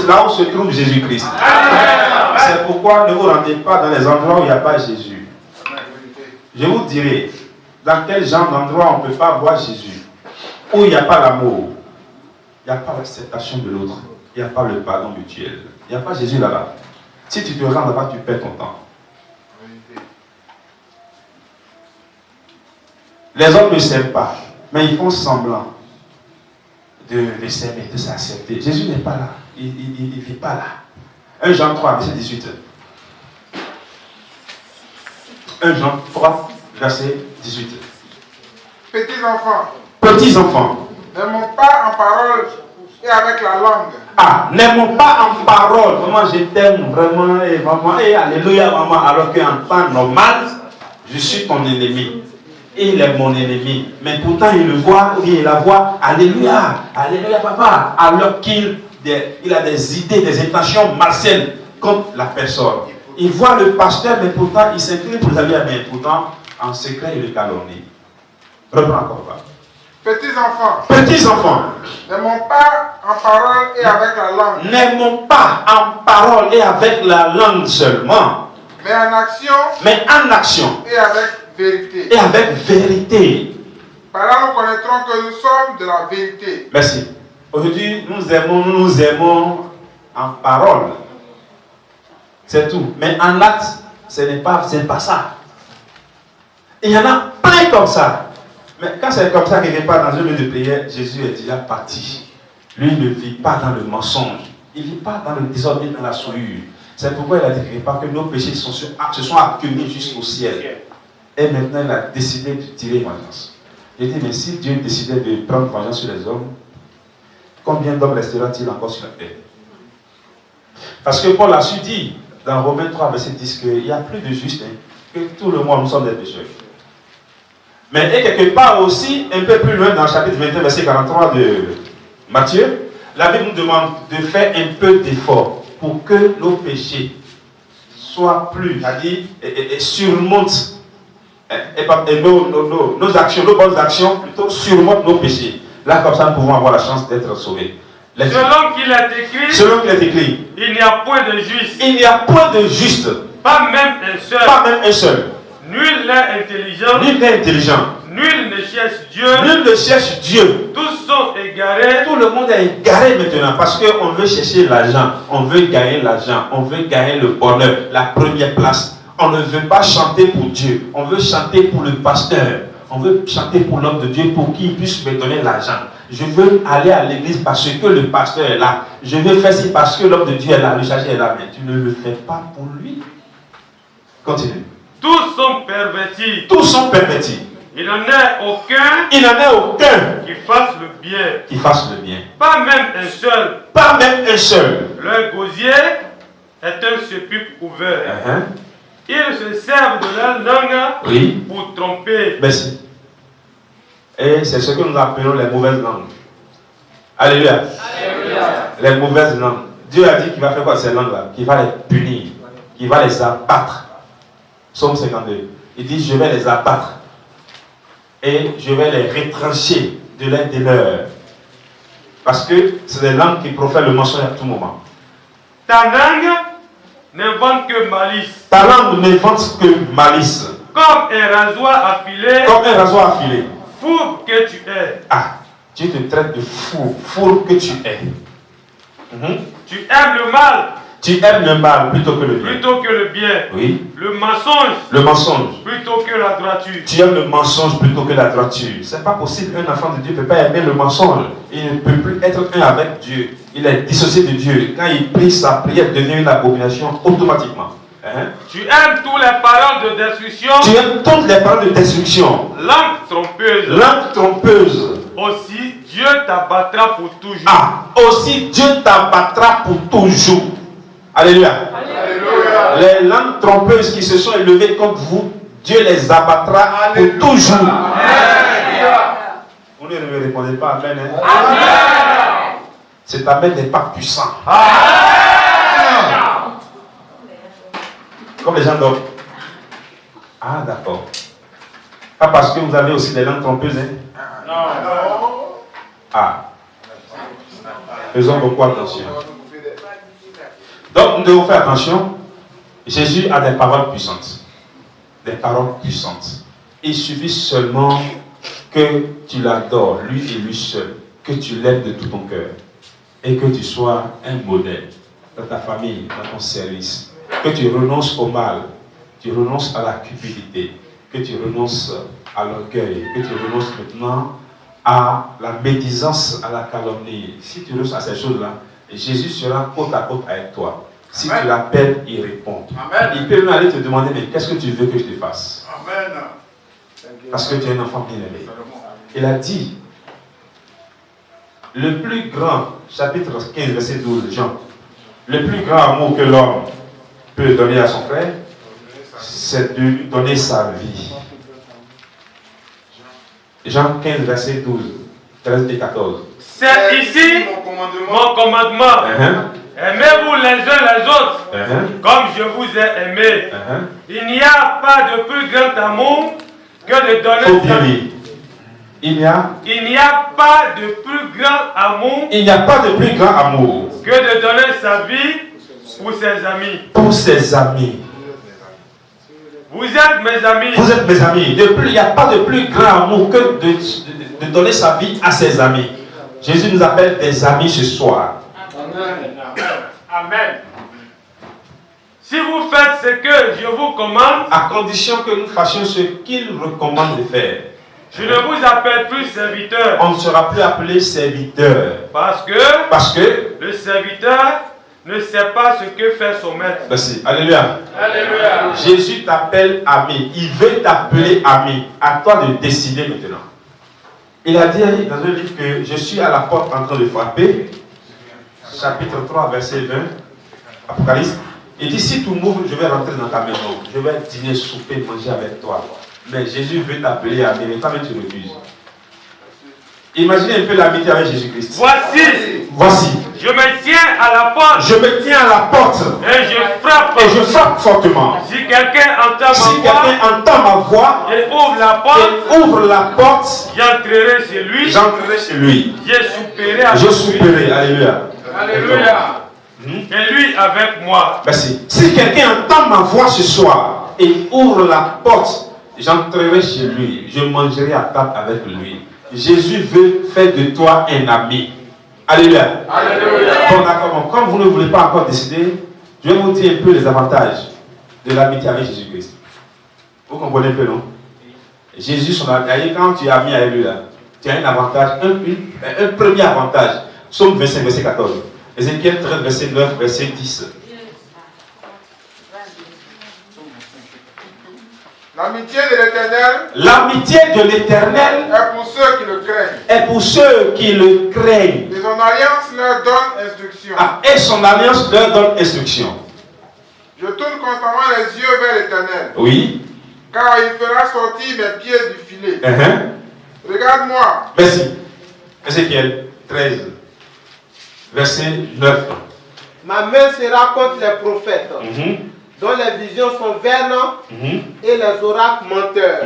là où se trouve Jésus-Christ. C'est pourquoi ne vous rendez pas dans les endroits où il n'y a pas Jésus. Je vous dirai, dans quel genre d'endroit on ne peut pas voir Jésus, où il n'y a pas l'amour, il n'y a pas l'acceptation de l'autre, il n'y a pas le pardon mutuel, il n'y a pas Jésus là-bas. Si tu te rends là-bas, tu perds ton temps. Les hommes ne s'aiment pas, mais ils font semblant de s'aimer, de s'accepter. Jésus n'est pas là, il ne vit pas là. 1 Jean 3, verset 18. 1 Jean 3, verset 18. Petits enfants. Petits enfants. N'aimons pas en parole et avec la langue. Ah, n'aimons pas en parole. Vraiment, je t'aime vraiment, et maman, et alléluia, maman. Alors qu'en temps normal, je suis ton ennemi. Et il est mon ennemi. Mais pourtant, il le voit, oui, il la voit. Alléluia, alléluia, papa. Alors qu'il a des idées, des intentions malsaines contre la personne. Il voit le pasteur, mais pourtant, il s'incline pour les amis, mais pourtant, en secret, il le calomnie. Reprends encore, papa. Petits enfants. Petits enfants. N'aimons pas en parole et avec la langue. N'aimons pas en parole et avec la langue seulement. Mais en action. Mais en action. Et avec vérité. Et avec vérité. Par là, nous connaîtrons que nous sommes de la vérité. Merci. Aujourd'hui, nous nous aimons en parole. C'est tout. Mais en acte, ce n'est pas ça. Il y en a plein comme ça. Mais quand c'est comme ça quelque part dans un lieu de prière, Jésus est déjà parti. Lui ne vit pas dans le mensonge. Il ne vit pas dans le désordre, dans la souillure. C'est pourquoi il a dit quelque part que nos péchés se sont accumulés jusqu'au ciel. Et maintenant, il a décidé de tirer vengeance. Il dit, mais si Dieu décidait de prendre vengeance sur les hommes, combien d'hommes restera-t-il encore sur la terre? Parce que Paul a su dire dans Romains 3, verset 10, qu'il n'y a plus de justes, que tout le monde, nous sommes des pécheurs. Mais et quelque part aussi, un peu plus loin dans le chapitre 21, verset 43 de Matthieu, la Bible nous demande de faire un peu d'effort pour que nos péchés soient plus, c'est-à-dire, et surmontent, et nos actions, nos bonnes actions, plutôt surmontent nos péchés. Là, comme ça, nous pouvons avoir la chance d'être sauvés. Selon qu'il est écrit, il n'y a point de juste. Il n'y a point de juste. Pas même un seul. Pas même un seul. Nul n'est intelligent. Nul n'est intelligent. Nul ne cherche Dieu. Nul ne cherche Dieu. Tous sont égarés. Tout le monde est égaré maintenant parce qu'on veut chercher l'argent. On veut gagner l'argent. On veut gagner le bonheur. La première place. On ne veut pas chanter pour Dieu. On veut chanter pour le pasteur. On veut chanter pour l'homme de Dieu pour qu'il puisse me donner l'argent. Je veux aller à l'église parce que le pasteur est là. Je veux faire ci parce que l'homme de Dieu est là. Le chargé est là. Mais tu ne le fais pas pour lui. Continue. Tous sont pervertis. Tous sont pervertis. Il n'en est aucun. Il n'en est aucun qui fasse le bien. Qui fasse le bien. Pas même un seul. Pas même un seul. Leur gosier est un sépulcre ouvert. Ils se servent de leur langue pour tromper. Merci. Et c'est ce que nous appelons les mauvaises langues. Alléluia. Alléluia. Les mauvaises langues. Dieu a dit qu'il va faire quoi ces langues-là? Qu'il va les punir. Qu'il va les abattre. Psaume 52. Il dit, je vais les abattre. Et je vais les retrancher de leur demeure. Parce que c'est des langues qui profèrent le mensonge à tout moment. Ta langue n'invente que malice. Ta langue n'invente que malice. Comme un rasoir affilé. Comme un rasoir affilé. Fourbe que tu es. Ah, Dieu te traite de fou. Fourbe que tu es. Tu aimes le mal. Tu aimes le mal plutôt que le bien. Plutôt que le bien. Oui. Le mensonge. Le mensonge. Plutôt que la droiture. Tu aimes le mensonge plutôt que la droiture. C'est pas possible. Un enfant de Dieu ne peut pas aimer le mensonge. Il ne peut plus être un avec Dieu. Il est dissocié de Dieu. Quand il prie, sa prière devient une abomination automatiquement. Tu aimes toutes les paroles de destruction. Tu aimes toutes les paroles de destruction. Langue trompeuse. Langue trompeuse. Aussi, Dieu t'abattra pour toujours. Ah, aussi Dieu t'abattra pour toujours. Alléluia. Alléluia. Les langues trompeuses qui se sont élevées contre vous, Dieu les abattra pour toujours. Alléluia. Vous ne me répondez pas amen. Amen. Cet amen n'est pas puissant. Amen. Comme les gens dorment. Ah, d'accord. Pas parce que vous avez aussi des langues trompeuses. Hein? Non. Ah. Faisons beaucoup attention. Donc nous devons faire attention. Jésus a des paroles puissantes. Des paroles puissantes. Il suffit seulement que tu l'adores, lui et lui seul. Que tu l'aimes de tout ton cœur. Et que tu sois un modèle dans ta famille, dans ton service. Que tu renonces au mal. Tu renonces à la cupidité. Que tu renonces à l'orgueil. Que tu renonces maintenant à la médisance, à la calomnie. Si tu renonces à ces choses-là, Jésus sera côte à côte avec toi. Si Amen. Tu l'appelles, il répond. Amen. Il peut même aller te demander, mais qu'est-ce que tu veux que je te fasse? Amen. Parce que tu es un enfant bien-aimé. Il a dit, le plus grand, chapitre 15, verset 12, Jean, le plus grand amour que l'homme peut donner à son frère, c'est de lui donner sa vie. Jean 15, verset 12, 13 et 14. C'est ici mon commandement. Aimez-vous les uns les autres, comme je vous ai aimé. Il n'y a pas de plus grand amour que de donner sa vie. Il n'y a pas de plus grand amour. Il n'y a pas de plus grand amour que de donner sa vie pour ses amis. Pour ses amis. Vous êtes mes amis. Vous êtes mes amis. Il n'y a pas de plus grand amour que de donner sa vie à ses amis. Jésus nous appelle des amis ce soir. Amen. Amen. Si vous faites ce que je vous commande, à condition que nous fassions ce qu'il recommande de faire, je ne vous appelle plus serviteur. On ne sera plus appelé serviteur. Parce que le serviteur ne sait pas ce que fait son maître. Merci. Alléluia. Alléluia. Jésus t'appelle ami. Il veut t'appeler ami. À toi de décider maintenant. Il a dit dans un livre que je suis à la porte en train de frapper. Chapitre 3, verset 20. Apocalypse. Il dit, si tu m'ouvres, je vais rentrer dans ta maison. Je vais dîner, souper, manger avec toi. Mais Jésus veut t'appeler ami. Mais toi-même, tu refuses. Imaginez un peu l'amitié avec Jésus-Christ. Voici. Je me tiens à la porte. Je me tiens à la porte. Et je frappe. Et je frappe fortement. Si quelqu'un entend ma voix. Et ouvre la porte. J'entrerai chez lui. Je souperai. Alléluia. Alléluia. Et lui avec moi. Merci. Si quelqu'un entend ma voix ce soir et ouvre la porte, j'entrerai chez lui. Je mangerai à table avec lui. Jésus veut faire de toi un ami. Alléluia. Alléluia. Bon, d'accord. Comme vous ne voulez pas encore décider, je vais vous dire un peu les avantages de l'amitié avec Jésus-Christ. Vous comprenez un peu, non? Jésus, son ami, quand tu es ami avec lui, là, tu as un avantage, un premier avantage. Psaume 25, verset 14. Ézéchiel 13, verset 9, verset 10. L'amitié de l'Éternel. L'amitié de l'Éternel est pour ceux qui le craignent. Est pour ceux qui le craignent. Et son alliance leur donne instruction. Et son alliance leur donne instruction. Je tourne constamment les yeux vers l'Éternel. Oui. Car il fera sortir mes pieds du filet. Regarde-moi. Merci. Ézéchiel 13, verset 9. Ma main sera contre les prophètes. Dont les visions sont vaines et les oracles menteurs.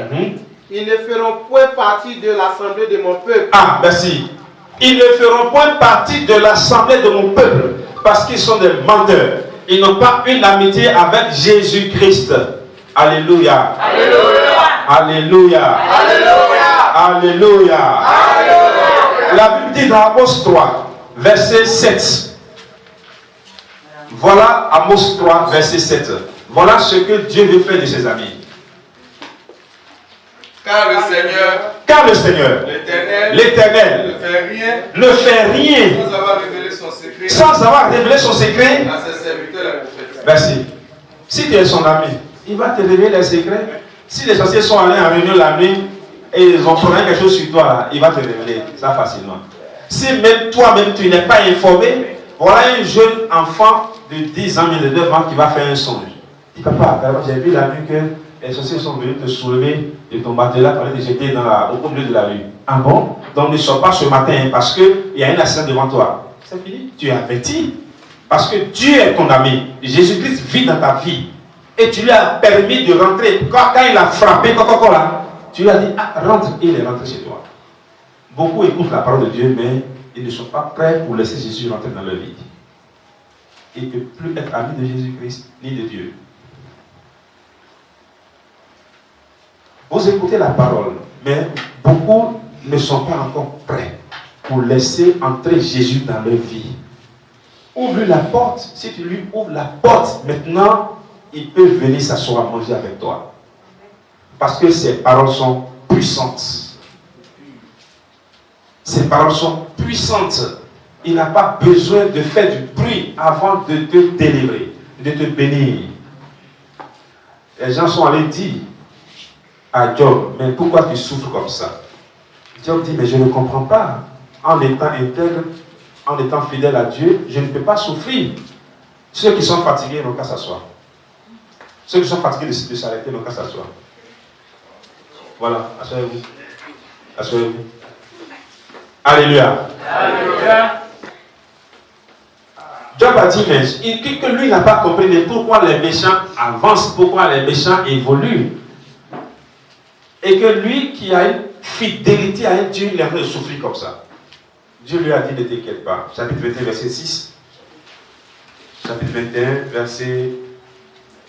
Ils ne feront point partie de l'assemblée de mon peuple. Ah, merci. Ils ne feront point partie de l'assemblée de mon peuple parce qu'ils sont des menteurs. Ils n'ont pas une amitié avec Jésus-Christ. Alléluia. Alléluia. Alléluia. Alléluia. Alléluia. La Bible dit dans Amos 3, verset 7. Voilà Amos 3, verset 7. Voilà ce que Dieu veut faire de ses amis. Car le Seigneur, l'Éternel, ne fait rien sans avoir révélé son secret à ses serviteurs les prophètes. Merci. Si tu es son ami, il va te révéler les secrets. Si les sorciers sont allés en réunion la nuit et ils ont trouvé quelque chose sur toi, il va te révéler ça facilement. Si même toi-même tu n'es pas informé, voilà un jeune enfant de 10 ans, de 9 ans qui va faire un songe. Il dit, papa, j'ai vu la nuit que les sorciers sont venus te soulever de ton matelas pour aller te jeter au milieu de la rue. Ah bon? Donc ne sors pas ce matin parce qu'il y a un accident devant toi. C'est fini. Tu es averti. Parce que Dieu est ton ami. Jésus-Christ vit dans ta vie. Et tu lui as permis de rentrer. Quand il a frappé, tu lui as dit, ah, rentre. Et il est rentré chez toi. Beaucoup écoutent la parole de Dieu, mais ils ne sont pas prêts pour laisser Jésus rentrer dans leur vie. il ne peut plus être ami de Jésus-Christ ni de Dieu. Vous écoutez la parole, mais beaucoup ne sont pas encore prêts pour laisser entrer Jésus dans leur vie. Ouvre la porte. Si tu lui ouvres la porte, maintenant, il peut venir s'asseoir manger avec toi. Parce que ces paroles sont puissantes. Ces paroles sont puissantes. Il n'a pas besoin de faire du bruit avant de te délivrer, de te bénir. Les gens sont allés dire à Job, mais pourquoi tu souffres comme ça? Job dit, mais je ne comprends pas. En étant intègre, en étant fidèle à Dieu, je ne peux pas souffrir. Ceux qui sont fatigués n'ont qu'à s'asseoir. Ceux qui sont fatigués de s'arrêter n'ont qu'à s'asseoir. Voilà, asseyez-vous. Asseyez-vous. Alléluia. Alléluia. Job a dit, mais que lui n'a pas compris pourquoi les méchants avancent, pourquoi les méchants évoluent. Et que lui qui a une fidélité à un Dieu, il aimerait souffrir comme ça. Dieu lui a dit, ne t'inquiète pas. Chapitre 21, verset 6. Chapitre 21, verset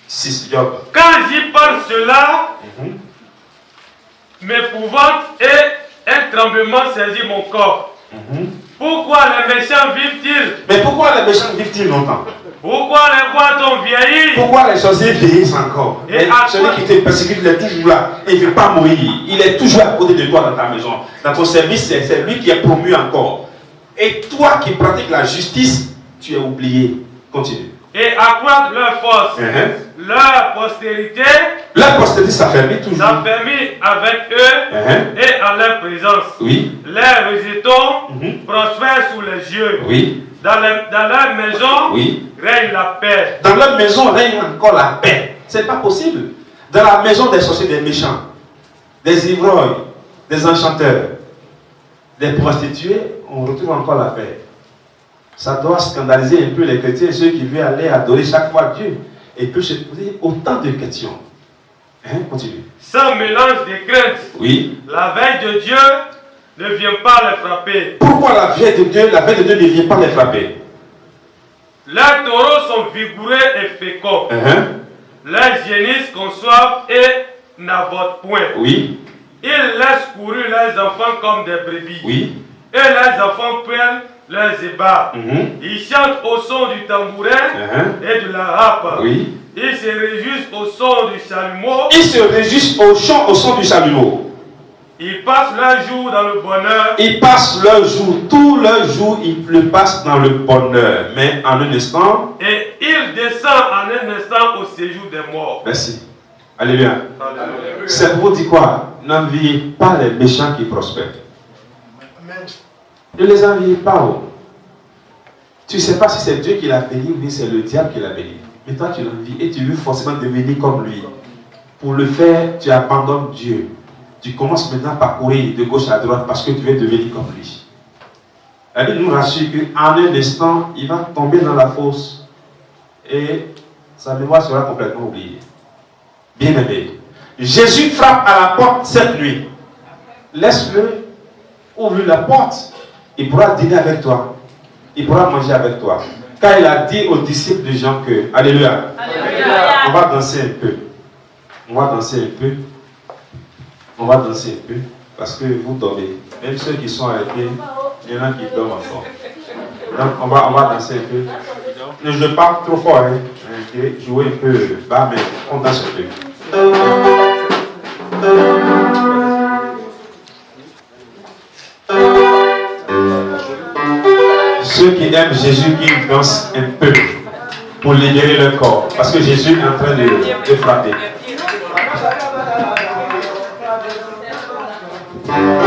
6, Job. Quand j'y pense cela, m'épouvante et un tremblement saisit mon corps. Pourquoi les méchants vivent-ils? Mais pourquoi les méchants vivent-ils longtemps? Pourquoi les rois ont vieilli? Pourquoi les sorciers vieillissent encore? Et celui qui te persécute, il est toujours là. Il ne veut pas mourir. Il est toujours à côté de toi dans ta maison. Dans ton service, c'est lui qui est promu encore. Et toi qui pratiques la justice, tu es oublié. Continue. Et accroître leur force, leur postérité. Leur postérité s'affermit toujours. S'affermit avec eux et en leur présence. Oui. Leurs rejetons prospèrent sous les yeux. Oui. Dans leur maison, règne la paix. Dans leur maison règne encore la paix. C'est pas possible. Dans la maison des sorciers, des méchants, des ivrognes, des enchanteurs, des prostituées, on retrouve encore la paix. Ça doit scandaliser un peu les chrétiens, ceux qui veulent aller adorer chaque fois Dieu. Et peuvent se poser autant de questions. Continue. Sans mélange de crainte. Oui. La veille de Dieu ne vient pas les frapper. Pourquoi la veille de Dieu ne vient pas les frapper? Leurs taureaux sont vigoureux et féconds. Leurs génisses conçoivent et n'avortent point. Oui. Ils laissent courir leurs enfants comme des brebis. Oui. Et leurs enfants prennent leurs ébats. Ils chantent au son du tambourin et de la harpe. Oui. Ils se réjouissent au son du chalumeau. Ils se réjouissent au son du chalumeau. Ils passent leur jour dans le bonheur. Ils passent leur jour, tout leur jour, ils le passent dans le bonheur. Mais en un instant. Et ils descendent en un instant au séjour des morts. Merci. Alléluia. Alléluia. C'est pour vous dire quoi? N'enviez pas les méchants qui prospèrent. Ne les enviez pas. Tu ne sais pas si c'est Dieu qui l'a béni ou c'est le diable qui l'a béni. Mais toi tu l'envies et tu veux forcément devenir comme lui. Pour le faire, tu abandonnes Dieu. Tu commences maintenant par courir de gauche à droite parce que tu veux devenir comme lui. La Bible nous rassure qu'en un instant, il va tomber dans la fosse et sa mémoire sera complètement oubliée. Bien aimé. Jésus frappe à la porte cette nuit. Laisse-le ouvrir la porte. Il pourra dîner avec toi. Il pourra manger avec toi. Car il a dit aux disciples de Jean que, alléluia, on va danser un peu. On va danser un peu. On va danser un peu. Parce que vous dormez. Même ceux qui sont arrêtés, il y en a qui dorment encore. Donc on va danser un peu. Je parle trop fort. Jouer un peu bas, mais on danse un peu. Ceux qui aiment Jésus, qui dansent un peu pour libérer leur corps. Parce que Jésus est en train de frapper. Thank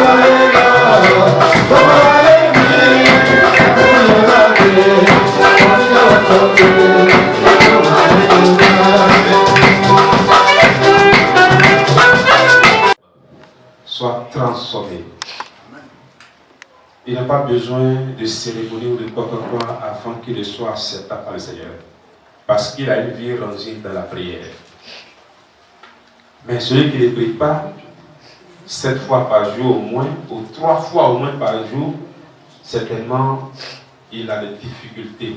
you. Il n'a pas besoin de cérémonie ou de quoi que ce soit afin qu'il soit acceptable par le Seigneur. Parce qu'il a une vie rangée dans la prière. Mais celui qui ne prie pas, 7 fois par jour au moins, ou 3 fois au moins par jour, certainement, il a des difficultés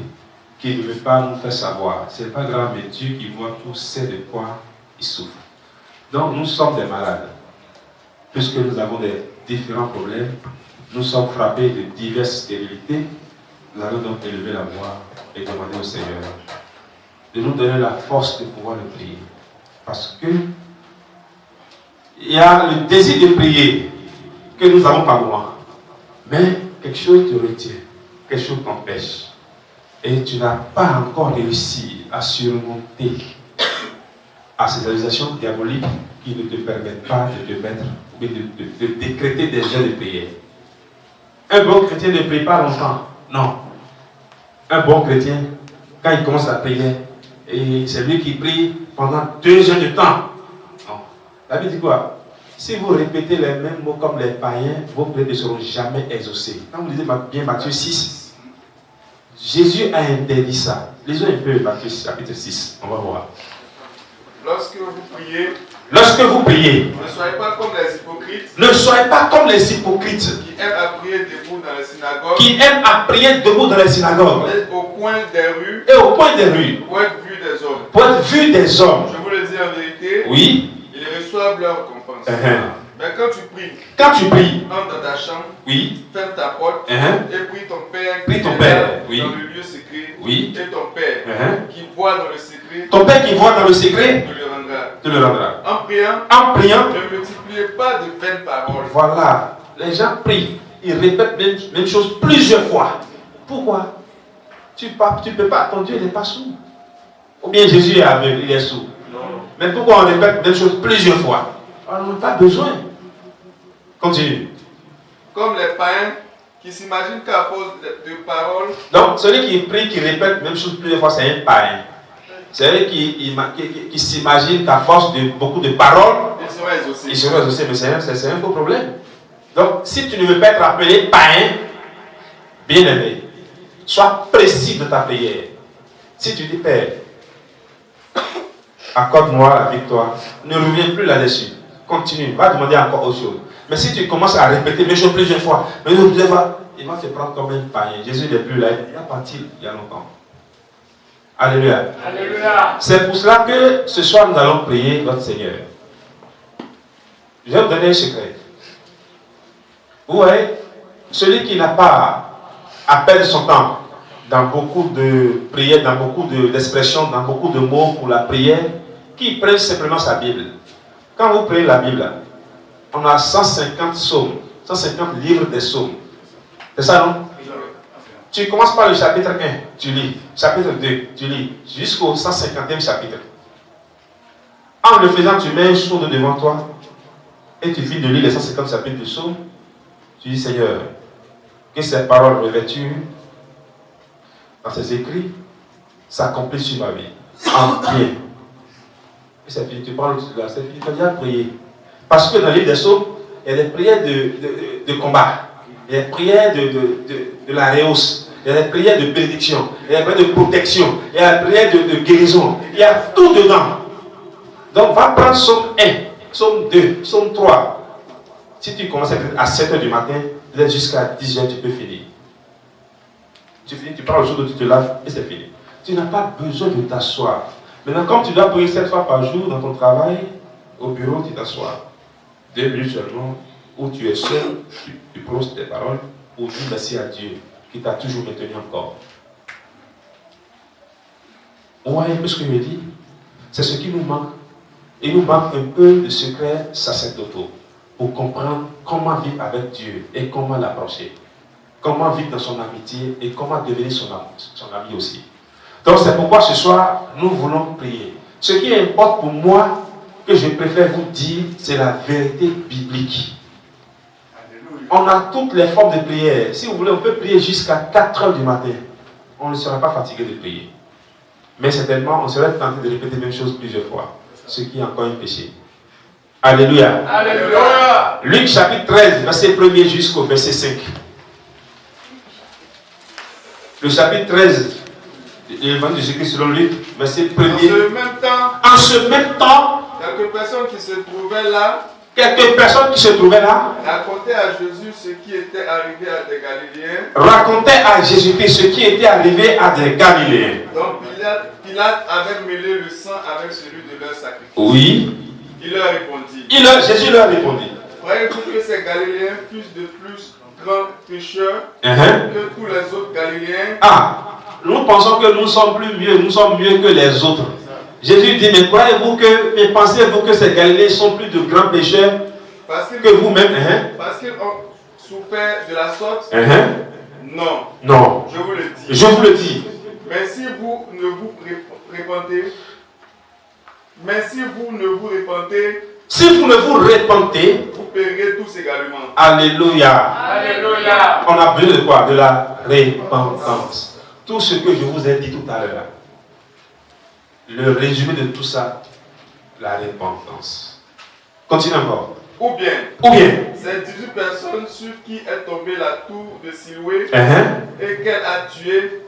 qu'il ne veut pas nous faire savoir. Ce n'est pas grave, mais Dieu qui voit tout sait de quoi il souffre. Donc, nous sommes des malades. Puisque nous avons des différents problèmes, nous sommes frappés de diverses stérilités, nous allons donc élever la voix et demander au Seigneur de nous donner la force de pouvoir le prier. Parce que il y a le désir de prier que nous avons par moi. Mais quelque chose te retient, quelque chose t'empêche. Et tu n'as pas encore réussi à surmonter à ces accusations diaboliques qui ne te permettent pas de te mettre, de décréter des heures de prière. Un bon chrétien ne prie pas longtemps. Non. Un bon chrétien, quand il commence à prier, et c'est lui qui prie pendant 2 heures de temps. Non. La Bible dit quoi? Si vous répétez les mêmes mots comme les païens, vos prières ne seront jamais exaucées. Quand vous lisez bien Matthieu 6, Jésus a interdit ça. Lisons un peu Matthieu chapitre 6. On va voir. Lorsque vous priez, ne soyez pas comme les hypocrites. Ne soyez pas comme les hypocrites Qui aiment à prier debout dans les synagogues. Qui aiment à prier debout dans les synagogues. Et au coin des rues. Et au coin des rues. Pour être vus des hommes. Pour être vus des hommes. Je vous le dis en vérité. Oui. Ils reçoivent leur récompense. Mais quand tu pries, entre dans ta chambre, oui, ferme ta porte, et prie ton Père qui est dans le lieu secret, oui, et ton Père qui voit dans le secret, te le rendra. En priant, ne multipliez pas de vaines paroles. Voilà, les gens prient, ils répètent même chose plusieurs fois. Pourquoi? Tu ne peux pas, ton Dieu n'est pas sourd. Ou bien Jésus est aveugle, il est sourd. Mais pourquoi on répète même chose plusieurs fois? On n'a pas besoin. Continue. Comme les païens qui s'imaginent qu'à cause de paroles. Donc, celui qui prie, qui répète même chose plusieurs fois, c'est un païen. C'est celui qui s'imagine qu'à force de beaucoup de paroles, il sera exaucé. Mais c'est un faux problème. Donc, si tu ne veux pas être appelé païen, bien aimé, sois précis de ta prière. Si tu dis, Père, accorde-moi la victoire, ne reviens plus là-dessus. Continue, va demander encore autre chose. Mais si tu commences à répéter les choses plusieurs fois, il va te prendre comme un païen. Jésus n'est plus là, il est parti il y a longtemps. Alléluia. Alléluia. C'est pour cela que ce soir nous allons prier notre Seigneur. Je vais vous donner un secret. Vous voyez, celui qui n'a pas à perdre son temps dans beaucoup de prières, dans beaucoup d'expressions, dans beaucoup de mots pour la prière, qui prenne simplement sa Bible. Quand vous priez la Bible, on a 150 psaumes, 150 livres des psaumes. C'est ça, non? Tu commences par le chapitre 1, tu lis. Chapitre 2, tu lis. Jusqu'au 150e chapitre. En le faisant, tu mets un sourde devant toi et tu finis de lire les 150 chapitres du psaume. Tu dis, Seigneur, que ces paroles revêtues dans ces écrits s'accomplissent sur ma vie. En bien. Et c'est fini, tu parles là, c'est fini, tu as déjà prié. Parce que dans le livre des psaumes, il y a des prières de combat, il y a des prières de la réhausse, il y a des prières de bénédiction, il y a des prières de protection, il y a des prières de guérison, il y a tout dedans. Donc va prendre psaume 1, psaume 2, psaume 3. Si tu commences à 7 h du matin, jusqu'à 10 h, tu peux finir. Tu finis, tu prends le jour où tu te laves et c'est fini. Tu n'as pas besoin de t'asseoir. Maintenant, comme tu dois prier 7 fois par jour dans ton travail, au bureau, tu t'assois. 2 minutes seulement, où tu es seul, tu prononces tes paroles, ou tu merci à Dieu, qui t'a toujours maintenu encore. Vous voyez un peu ce que je me dis? C'est ce qui nous manque. Il nous manque un peu de secrets sacerdotaux pour comprendre comment vivre avec Dieu et comment l'approcher. Comment vivre dans son amitié et comment devenir son ami aussi. Donc c'est pourquoi ce soir, nous voulons prier. Ce qui importe pour moi, que je préfère vous dire, c'est la vérité biblique. On a toutes les formes de prière. Si vous voulez, on peut prier jusqu'à 4 h du matin. On ne sera pas fatigué de prier. Mais certainement, on serait tenté de répéter la même chose plusieurs fois. Ce qui est encore un péché. Alléluia. Alléluia. Luc chapitre 13, verset 1er jusqu'au verset 5. Le chapitre 13 de l'évangile de Jésus-Christ selon Luc, verset 1er. En ce même temps, quelques personnes qui se trouvaient là racontaient à Jésus ce qui était arrivé à des Galiléens. Racontaient à Jésus-Christ ce qui était arrivé à des Galiléens. Donc Pilate avait mêlé le sang avec celui de leur sacrifice. Oui. Il leur répondit. Jésus leur répondit. Croyez-vous que ces Galiléens fussent de plus grands pécheurs que tous les autres Galiléens? Nous pensons que nous sommes mieux que les autres. Jésus dit, mais pensez-vous que ces Galiléens sont plus de grands pécheurs que vous-même? Parce qu'ils ont souffert de la sorte? Non. Je vous le dis. Je vous le dis. Mais si vous ne vous répentez, si vous ne vous répentez, vous paierez tous également. Alléluia. Alléluia. On a besoin de quoi? De la repentance. Tout ce que je vous ai dit tout à l'heure, le résumé de tout ça, la repentance. Continue encore. Ou bien, ces 18 personnes sur qui est tombée la tour de Siloué et qu'elle a tué,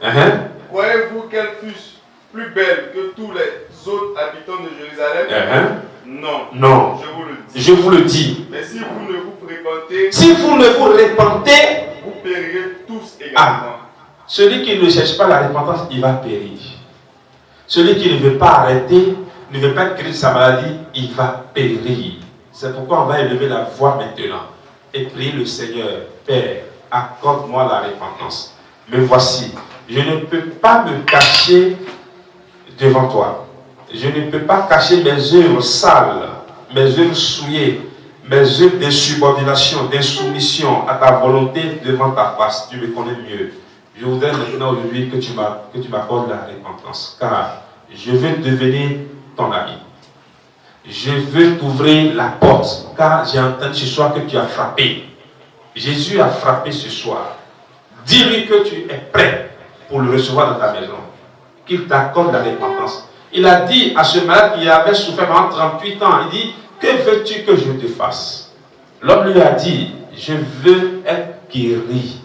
croyez-vous qu'elles fussent plus belles que tous les autres habitants de Jérusalem? Non. Je vous le dis. Mais si vous ne vous répentez, vous périrez tous également. Celui qui ne cherche pas la repentance, il va périr. Celui qui ne veut pas arrêter, ne veut pas guérir sa maladie, il va périr. C'est pourquoi on va élever la voix maintenant et prier le Seigneur. Père, accorde-moi la repentance. Me voici. Je ne peux pas me cacher devant toi. Je ne peux pas cacher mes œuvres sales, mes œuvres souillées, mes œuvres d'insubordination, d'insoumission à ta volonté devant ta face. Tu me connais mieux. Je voudrais maintenant aujourd'hui que tu m'accordes la repentance, car je veux devenir ton ami. Je veux t'ouvrir la porte, car j'ai entendu ce soir que tu as frappé. Jésus a frappé ce soir. Dis-lui que tu es prêt pour le recevoir dans ta maison, qu'il t'accorde la repentance. Il a dit à ce malade qui avait souffert pendant 38 ans, il dit, que veux-tu que je te fasse? L'homme lui a dit, je veux être guéri.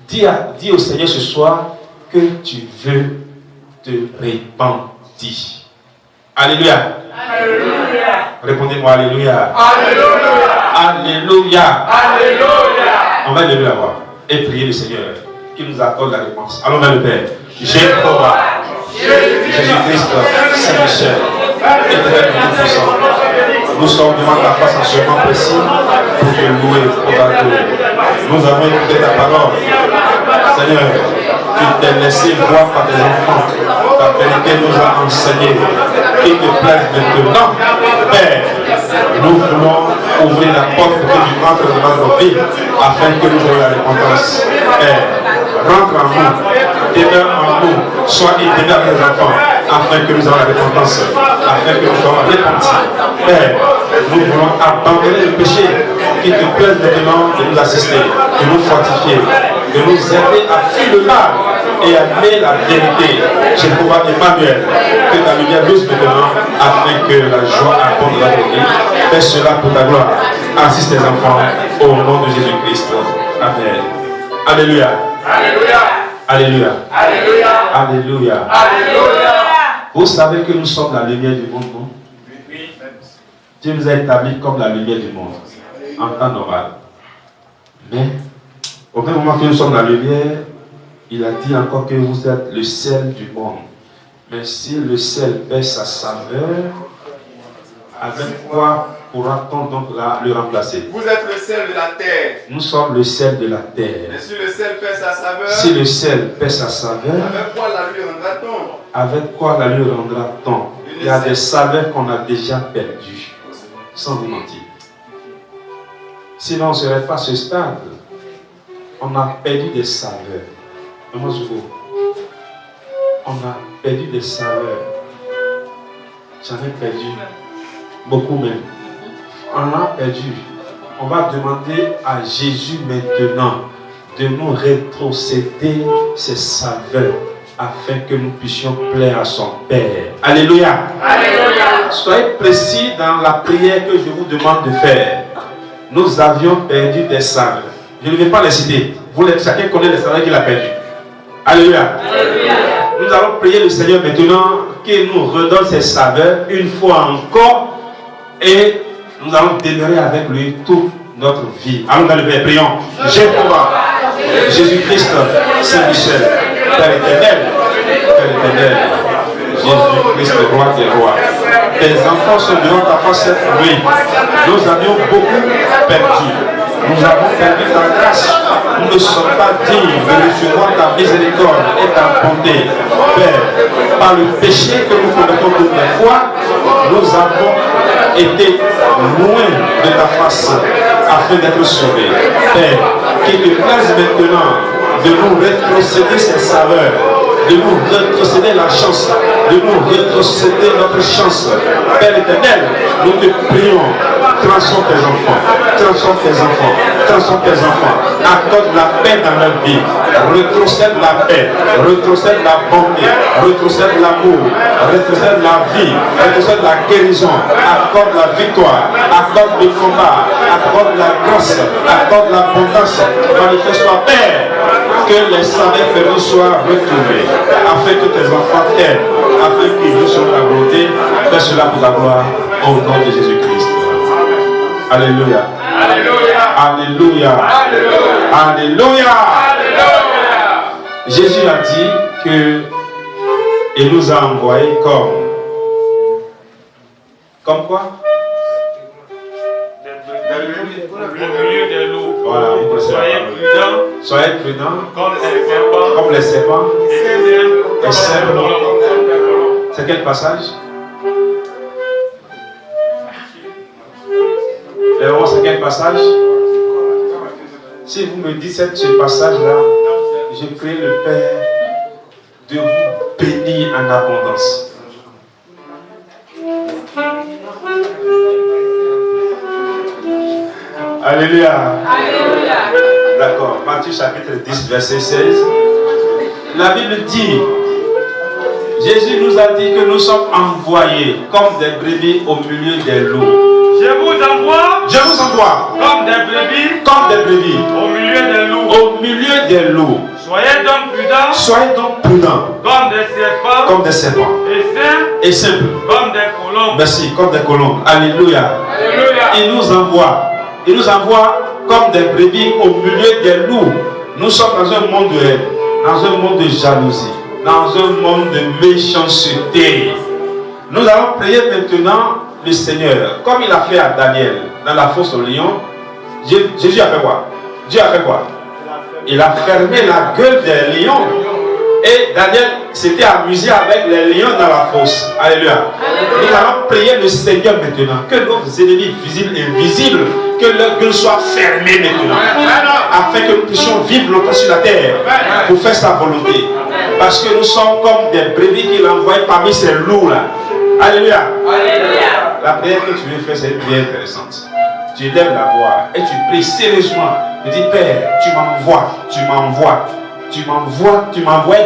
Dis au Seigneur ce soir que tu veux te repentir. Alléluia. Alléluia. Répondez-moi Alléluia. Alléluia. Alléluia. Alléluia. On va lever la voix et prier le Seigneur qui nous accorde la réponse. Allons vers le Père. Jéhovah, Jésus-Christ, Saint-Michel, Éternel Tout-Puissant, nous sommes devant ta face en ce moment précis pour te louer, pour t'adorer. Nous avons écouté ta parole. Seigneur, tu t'es laissé voir par tes enfants. Ta vérité nous a enseigné. Qu'il te plaise maintenant, Père, nous voulons ouvrir la porte que tu rentres dans nos vies afin que nous ayons la repentance. Père, rentre en nous, demeure en nous, sois et demeure tes enfants afin que nous ayons la repentance, afin que nous soyons repentis. Père, nous voulons abandonner le péché. Qu'il te plaise maintenant de nous assister, de nous fortifier, de nous aider à fuir le mal et à aimer la vérité. Jéhovah Emmanuel, que ta lumière luise maintenant afin que la joie abonde dans notre vie. Fais cela pour ta gloire. Assiste tes enfants au nom de Jésus-Christ. Amen. Alléluia. Alléluia. Alléluia. Alléluia. Alléluia. Alléluia. Vous savez que nous sommes la lumière du monde, non? Oui. Dieu nous a établis comme la lumière du monde, en temps normal. Mais, au même moment que nous sommes la lumière, il a dit encore que vous êtes le sel du monde. Mais si le sel perd sa saveur, avec quoi pourra-t-on donc le remplacer? Vous êtes le sel de la terre. Nous sommes le sel de la terre. Et si le sel perd sa saveur, Si le sel perd sa saveur, avec quoi la lui rendra-t-on? avec quoi la lui rendra-t-on? Il y a des saveurs qu'on a déjà perdues, sans vous mentir. Sinon, on ne serait pas à ce stade. On a perdu des saveurs. On a perdu des saveurs. J'en ai perdu beaucoup même. On a perdu. On va demander à Jésus maintenant de nous rétrocéder ces saveurs afin que nous puissions plaire à son Père. Alléluia. Alléluia. Soyez précis dans la prière que je vous demande de faire. Nous avions perdu des saveurs. Je ne vais pas les citer. Chacun connaît les saveurs qu'il a perdu. Alléluia. Nous allons prier le Seigneur maintenant qu'il nous redonne ses saveurs une fois encore et nous allons demeurer avec lui toute notre vie. Allons dans le Père, prions. Jéhovah, Jésus-Christ, Saint-Michel, Père éternel, Jésus-Christ, roi des rois. Tes enfants sont devant ta face cette nuit. Nous avions beaucoup perdu. Nous avons perdu ta grâce. Nous ne sommes pas dignes de recevoir ta miséricorde et ta bonté. Père, par le péché que nous commettons toutes les fois, nous avons été loin de ta face afin d'être sauvés. Père, qu'il te plaise maintenant de nous rétrocéder ces saveurs, de nous rétrocéder la chance, de nous rétrocéder notre chance. Père éternel, nous te prions, transforme tes enfants, transforme tes enfants, transforme tes enfants, accorde la paix dans leur vie, rétrocède la paix, rétrocède la bonté, rétrocède l'amour, rétrocède la vie, rétrocède la guérison, accorde la victoire, accorde le combat, accorde la grâce, accorde l'abondance, manifeste-toi Père, que les savants perdus soient retrouvés, afin que tes enfants t'aiment, afin qu'ils reçoivent la volonté. Fais cela pour la gloire, au nom de Jésus-Christ. Alléluia. Alléluia. Alléluia. Alléluia. Jésus a dit que il nous a envoyés comme quoi? Au milieu des loups. Voilà, soyez prudents. Comme les serpents. Et simples. C'est quel passage? C'est quel passage? Si vous me dites ce passage-là, je prie le Père de vous bénir en abondance. Alléluia. Alléluia. D'accord. Matthieu chapitre 10, verset 16. La Bible dit, Jésus nous a dit que nous sommes envoyés comme des brebis au milieu des loups. Je vous envoie comme des brebis au milieu des loups. Au milieu des loups. Soyez donc prudents comme des serpents et simples comme des colombes. Merci, comme des colombes. Alléluia. Alléluia. Il nous envoie comme des brebis au milieu des loups. Nous sommes dans un monde de haine, dans un monde de jalousie, dans un monde de méchanceté. Nous allons prier maintenant le Seigneur, comme il a fait à Daniel dans la fosse au lion. Jésus a fait quoi? Dieu a fait quoi? Il a fermé la gueule des lions. Et Daniel s'était amusé avec les lions dans la fosse. Alléluia. Nous allons prier le Seigneur maintenant, que nos ennemis visibles et invisibles, que leur gueule soit fermée maintenant, afin que nous puissions vivre longtemps sur la terre pour faire sa volonté. Parce que nous sommes comme des brebis qu'il a envoyés parmi ces loups-là. Alléluia. Alléluia. La prière que tu veux faire, c'est une prière intéressante. Tu lèves la voix et tu pries sérieusement. Tu dis, Père, tu m'envoies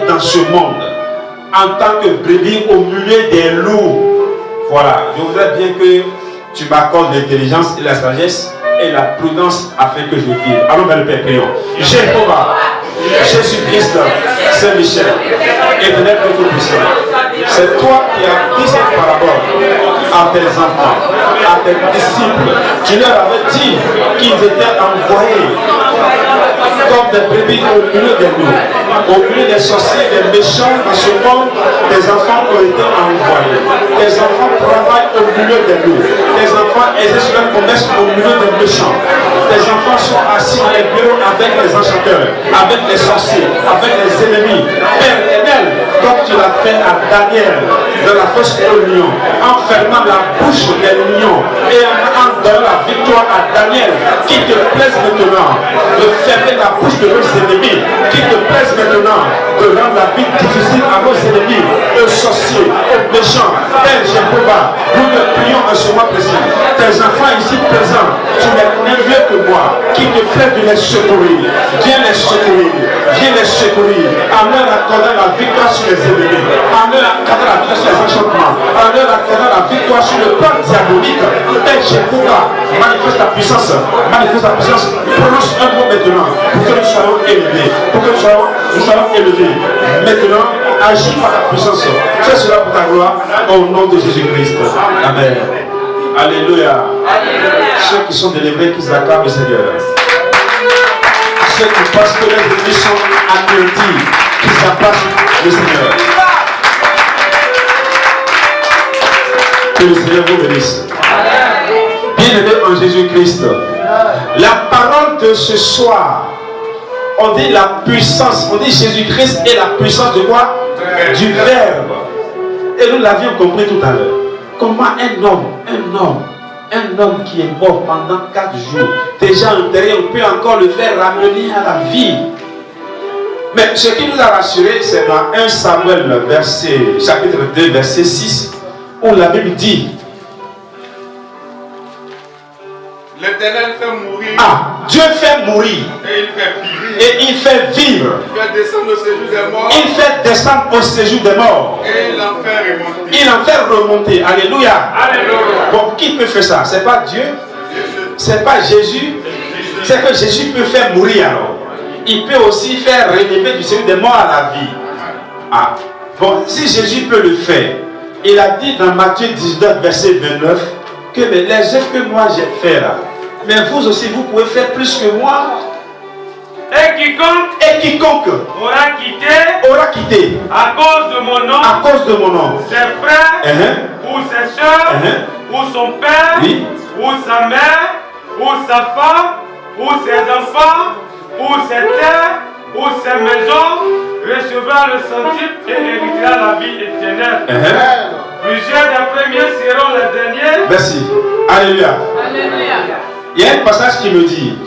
dans ce monde en tant que brebis au milieu des loups. Voilà, je voudrais bien que tu m'accordes l'intelligence et la sagesse et la prudence afin que je vive. Allons vers le Père, prions. Jéhovah, Jésus-Christ, Saint-Michel, éternel Tout-Puissant, c'est toi qui as dit cette parabole à tes enfants, à tes disciples. Tu leur avais dit qu'ils étaient envoyés comme des brebis au milieu des loups, au milieu des sorciers, des méchants dans ce monde. Tes enfants ont été envoyés. Tes enfants travaillent au milieu des loups. Tes enfants exercent leur commerce au milieu des méchants. Tes enfants sont assis dans les bureaux avec les enchanteurs, avec les sorciers, avec les ennemis. Père éternel, comme tu l'as fait à Daniel dans la fosse au lion, en fermant la bouche des lions et en donnant la victoire à Daniel, qui te plaise maintenant de fermer la bouche de nos ennemis, qui te plaise maintenant de rendre la vie difficile à nos ennemis, aux sorciers, aux méchants. Père Jéhovah, nous te prions en ce mois précis. Tes enfants ici présents, tu les connais mieux que moi, qui te plaît de les secourir. Viens les secourir, en leur accordant la victoire sur les ennemis, en leur accordant la victoire sur les enchantements, en leur accordant la victoire toi sur le plan diabolique. Père Jéhovah, manifeste ta puissance. Manifeste ta puissance. Prononce un mot maintenant pour que nous soyons élevés. Pour que nous soyons élevés. Maintenant, agis par ta puissance. Fais cela pour ta gloire au nom de Jésus-Christ. Amen. Alléluia. Ceux qui sont délivrés, qui s'acclament le Seigneur. Ceux qui pensent que les ennemis sont anéantis, qui s'approchent le Seigneur. Que le Seigneur vous bénisse. Bien-aimés en Jésus-Christ, la parole de ce soir, on dit la puissance, on dit Jésus-Christ est la puissance de quoi? Du Verbe. Et nous l'avions compris tout à l'heure. Comment un homme qui est mort pendant 4 jours, déjà enterré, on peut encore le faire ramener à la vie. Mais ce qui nous a rassuré, c'est dans 1 Samuel, chapitre 2, verset 6, où la Bible dit: l'Éternel fait mourir. Dieu fait mourir. Et il fait vivre. Il fait descendre au séjour des morts. Il fait descendre au séjour des morts. Et il en fait remonter. Il en fait remonter. Alléluia. Alléluia. Bon, qui peut faire ça? C'est pas Dieu? C'est pas Jésus? C'est que Jésus peut faire mourir alors. Il peut aussi faire relever du séjour des morts à la vie. Bon, si Jésus peut le faire, il a dit dans Matthieu 19, verset 29, que les œuvres que moi j'ai fait là, mais vous aussi vous pouvez faire plus que moi. Et quiconque aura quitté à cause de mon nom, ses frères ou ses soeurs ou son père ou sa mère ou sa femme ou ses enfants ou ses terres ou ses maisons, recevra le centuple et héritera la vie éternelle. Plusieurs des premiers seront les derniers. Merci. Alléluia. Il y a un passage qui me dit,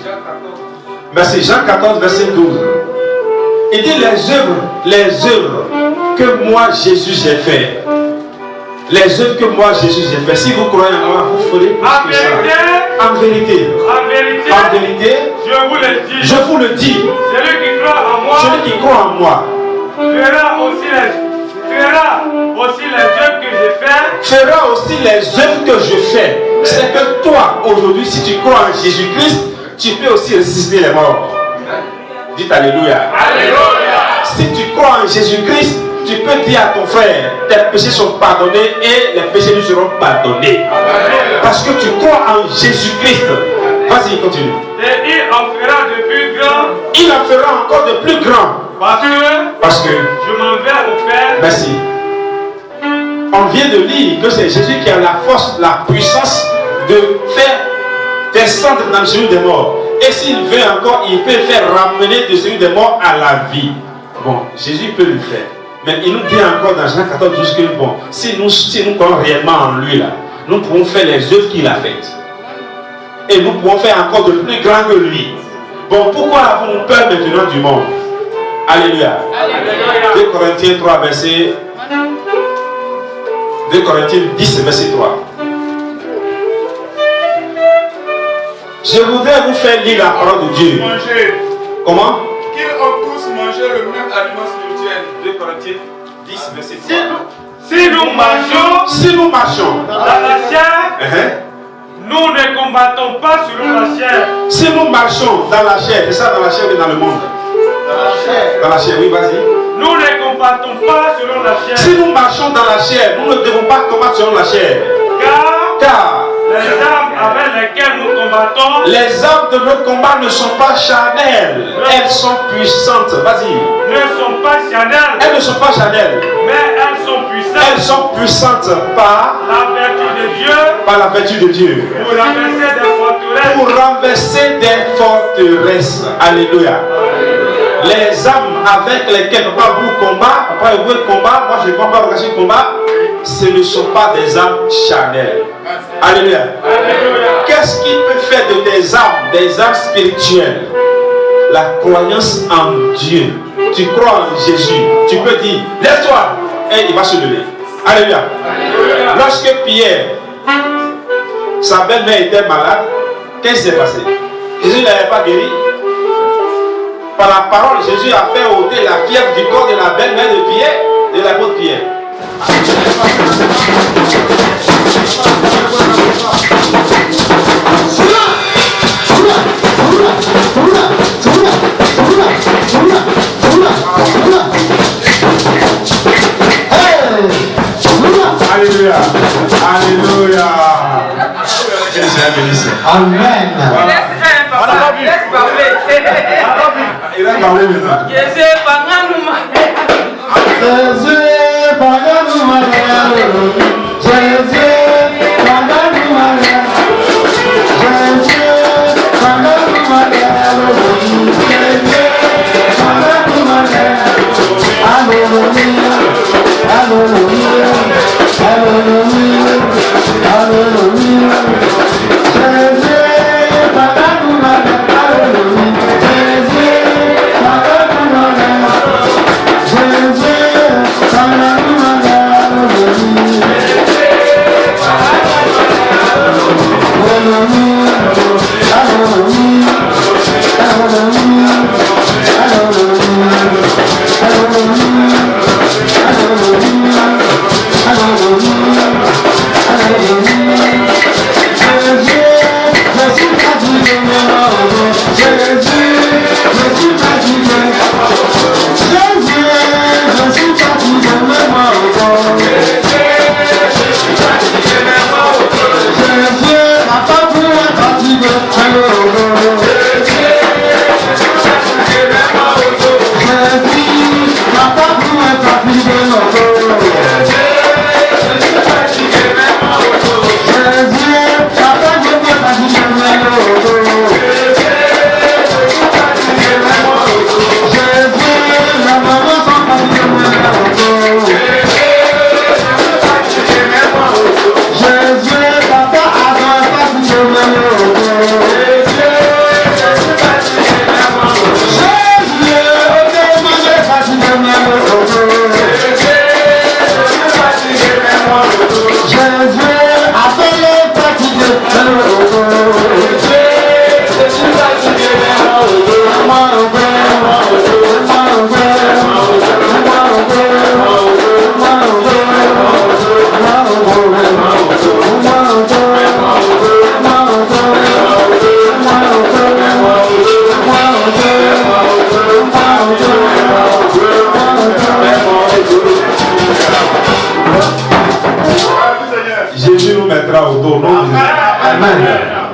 merci, Jean 14, verset 12. Il dit les œuvres que moi Jésus j'ai fait. Les œuvres que moi Jésus j'ai fait. Si vous croyez en moi, vous ferez plus que ça. En vérité, je vous le dis, celui qui croit en moi, fera aussi les œuvres que j'ai fait. Fera aussi les œuvres que je fais. C'est que toi, aujourd'hui, si tu crois en Jésus-Christ, tu peux aussi ressusciter les morts. Dites Alléluia. Alléluia. Si tu crois en Jésus-Christ, tu peux dire à ton frère, tes péchés sont pardonnés et les péchés nous seront pardonnés. Parce que tu crois en Jésus-Christ. Vas-y, continue. Et il en fera de plus grand. Il en fera encore de plus grand. Parce que je m'en vais au Père. Merci. On vient de lire que c'est Jésus qui a la force, la puissance de faire descendre dans le séjour des morts. Et s'il veut encore, il peut faire ramener du séjour des morts à la vie. Bon, Jésus peut le faire. Mais il nous dit encore dans Jean 14, 12 que bon, si nous croyons réellement en lui là, nous pouvons faire les œuvres qu'il a faites. Et nous pouvons faire encore de plus grand que lui. Bon, pourquoi avons-nous peur maintenant du monde? Alléluia. 2 Corinthiens 3, verset 2 Corinthiens 10, verset 3. Je voudrais vous faire lire la parole de Dieu. Comment? Qu'ils ont tous mangé le même aliment spirituel. 2 Corinthiens 10, verset 3. Si nous marchons dans la chair, nous ne combattons pas selon la chair. Si nous marchons dans la chair, c'est ça dans la chair ou dans le monde? Dans la chair, oui, vas-y. Nous ne combattons pas selon la chair. Si nous marchons dans la chair, nous ne devons pas combattre selon la chair. Car les armes avec lesquelles nous combattons, les armes de notre combat ne sont pas charnelles. Elles sont puissantes. Vas-y. Ne sont pas charnelles. Elles ne sont pas charnelles. Mais elles sont puissantes. Elles sont puissantes par la vertu de Dieu. Par la vertu de Dieu. Pour renverser des forteresses. Pour renverser des forteresses. Alléluia. Les armes avec lesquelles papa vous combat, après vous combat, moi je ne vais pas regarder le combat, ce ne sont pas des armes charnelles. Alléluia. Qu'est-ce qui peut faire de des armes spirituelles? La croyance en Dieu. Tu crois en Jésus, tu peux dire, lève-toi, et il va se lever. Alléluia. Lorsque Pierre, sa belle-mère était malade, qu'est-ce qui s'est passé? Jésus n'avait pas guéri. Par la parole, Jésus a fait ôter la fièvre du corps de la belle-mère de Pierre, de l'apôtre Pierre. Alléluia. Alléluia. Amen. Laisse parler. Il a parlé maintenant. Jésus, pardonne-nous. Jésus, pardonne-nous. Jésus, pardonne-nous. Jésus, pardonne-nous. Alléluia. Alléluia. Alléluia. Alléluia. Jésus, pardonne-nous.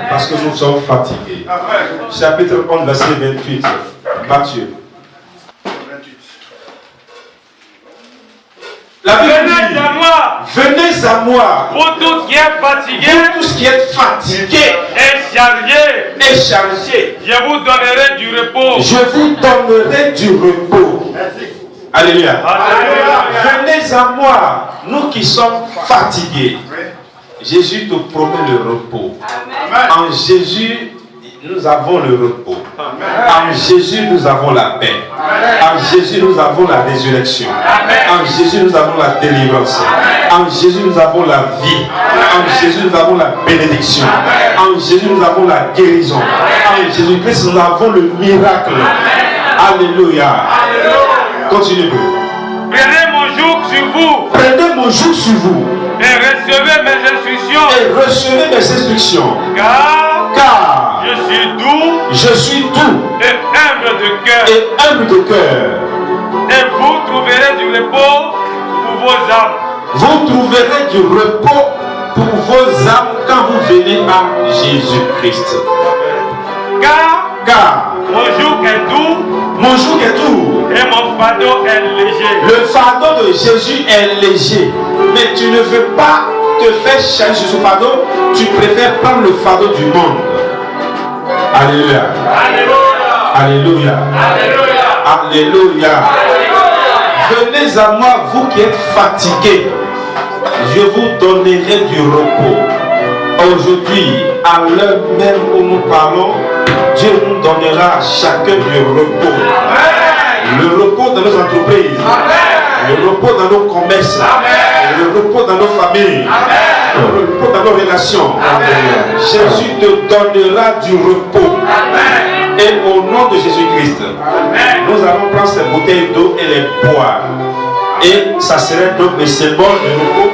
Parce que nous sommes fatigués. Chapitre 11, verset 28. Matthieu. La Bible dit, venez à moi, Vous tous qui êtes fatigués, vous tous qui êtes fatigués et chargés, je vous donnerai du repos. je vous donnerai du repos. Alléluia. Alléluia. Venez à moi, nous qui sommes fatigués. Jésus te promet le repos. En Jésus, nous avons le repos. En Jésus, nous avons la paix. En Jésus, nous avons la résurrection. En Jésus, nous avons la délivrance. En Jésus, nous avons la vie. En Jésus, nous avons la bénédiction. En Jésus, nous avons la guérison. En Jésus-Christ, nous avons le miracle. Alléluia. Continuez. Prenez mon joug sur vous. Prenez mon joug sur vous. Et recevez mes instructions. Et recevez mes instructions. Car je suis doux et humble de cœur. Et vous trouverez du repos pour vos âmes. Vous trouverez du repos pour vos âmes quand vous venez à Jésus-Christ. Car mon joug est doux. Mon joug est doux. Et mon fardeau est léger. Le fardeau de Jésus est léger. Mais tu ne veux pas te faire charger sur ce fardeau. Tu préfères prendre le fardeau du monde. Alléluia. Alléluia. Alléluia. Alléluia. Venez à moi, vous qui êtes fatigués. Je vous donnerai du repos. Aujourd'hui, à l'heure même où nous parlons, Dieu nous donnera chacun du repos. Le repos dans nos entreprises. Le repos dans nos commerces. Le repos dans nos familles. Le repos dans nos relations. Jésus te donnera du repos. Et au nom de Jésus-Christ, nous allons prendre ces bouteilles d'eau et les boire. Et ça serait donc le symbole du repos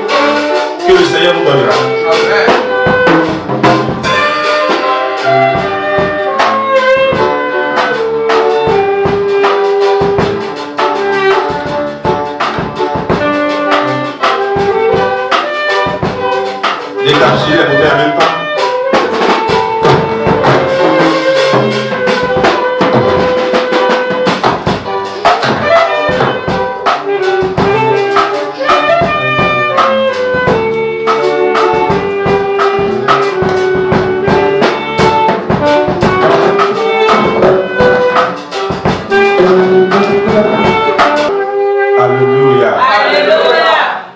que le Seigneur nous donnera. sur les bouteilles en même temps.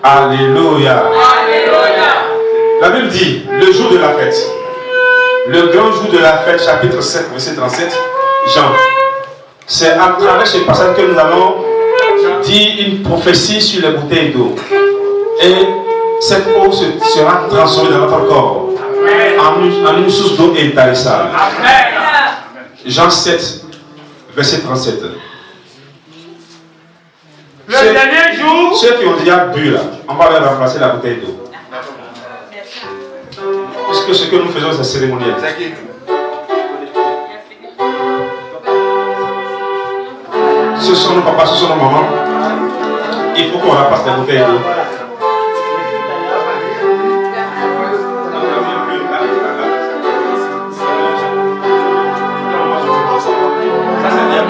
Alléluia. La Bible dit, le jour de la fête, le grand jour de la fête, chapitre 7, verset 37, Jean. C'est à travers ce passage que nous allons dire une prophétie sur les bouteilles d'eau. Et cette eau sera transformée dans notre corps en une source d'eau intarissable. Jean 7, verset 37. Le dernier jour, ceux qui ont déjà bu là, on va leur remplacer la bouteille d'eau. Puisque ce que nous faisons, c'est cérémoniel. Ce sont nos papas, ce sont nos mamans. Il faut qu'on remplace la bouteille d'eau. Ça c'est bien.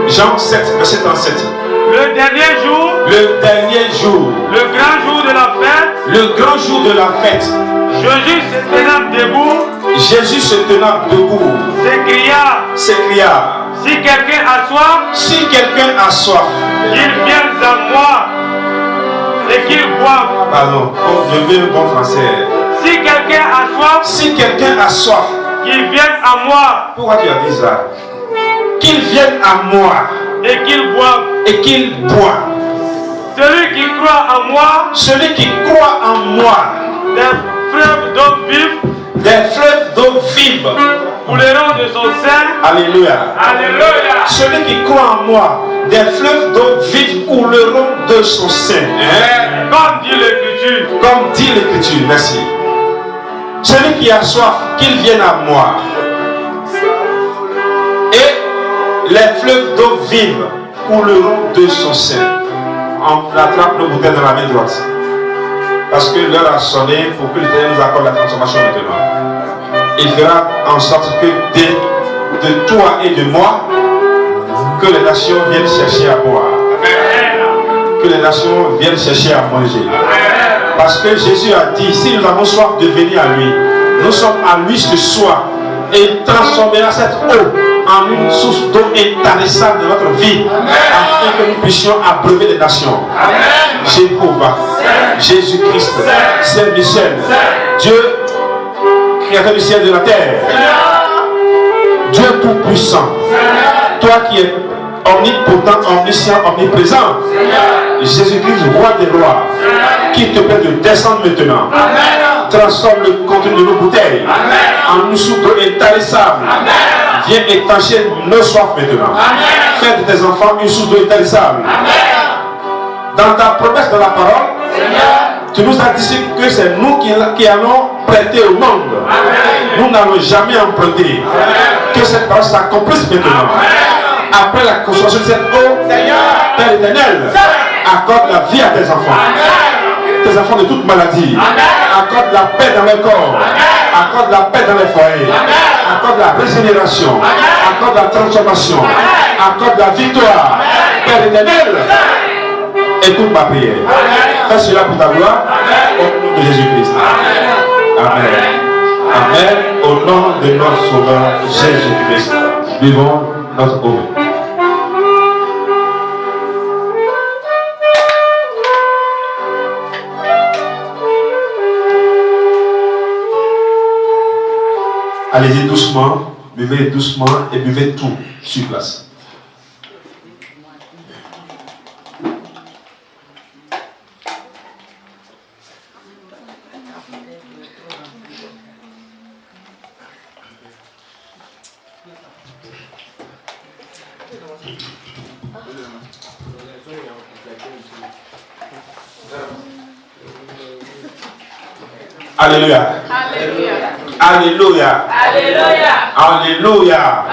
Jean 7, verset 37. Le dernier jour, le dernier jour, le grand jour de la fête, le grand jour de la fête, Jésus se tenant debout, Jésus se tenant debout, s'écria, si quelqu'un a soif, qu'il vienne à moi et qu'il boive. Pardon, je veux un bon français. Si quelqu'un a soif, qu'il vienne à moi. Pourquoi tu as dit ça? Qu'il vienne à moi et qu'il boive. Et qu'il boive. Celui qui croit en moi, celui qui croit en moi, des fleuves d'eau vive, des fleuves d'eau vive couleront de son sein. Alléluia. Alléluia. Celui qui croit en moi, des fleuves d'eau vive couleront de son sein. Comme dit l'Écriture. Comme dit l'Écriture, merci. Celui qui a soif, qu'il vienne à moi. Et les fleuves d'eau vive couleront de son sein. On attrape nos bouteilles dans la main droite. Parce que l'heure a sonné pour que l'Éternel nous accorde la transformation maintenant. Il fera en sorte que de toi et de moi, que les nations viennent chercher à boire. Que les nations viennent chercher à manger. Parce que Jésus a dit, si nous avons soif de venir à lui, nous sommes à lui ce soir. Et il transformera cette eau en une source d'eau intarissable de notre vie, afin que nous puissions abreuver les nations. Jéhovah, Jésus-Christ, Saint-Michel, Dieu, créateur du ciel et de la terre, Dieu tout-puissant, toi qui es omnipotent, omniscient, omniprésent, Jésus-Christ, roi des rois, qui te plaît de descendre maintenant. Transforme le contenu de nos bouteilles en une soupe d'eau intarissable. Viens étancher nos soifs maintenant. Fais de tes enfants une soupe d'eau intarissable. Dans ta promesse, dans la parole, tu nous as dit que c'est nous qui allons prêter au monde. Nous n'allons jamais emprunter. Que cette parole s'accomplisse maintenant. Après la consommation de cette eau, Père éternel, accorde la vie à tes enfants. Tes enfants de toute maladie. Accorde la paix dans les corps. Accorde la paix dans les foyers. Accorde la régénération. Accorde la transformation. Accorde la victoire. Père éternel, écoute ma prière. Fais cela pour ta gloire. Au nom de Jésus-Christ. Amen. Amen. Au nom de notre Sauveur Jésus-Christ. Vivons notre eau. Allez-y doucement, buvez doucement et buvez tout sur place. Alléluia. Alléluia. Alléluia. Alléluia.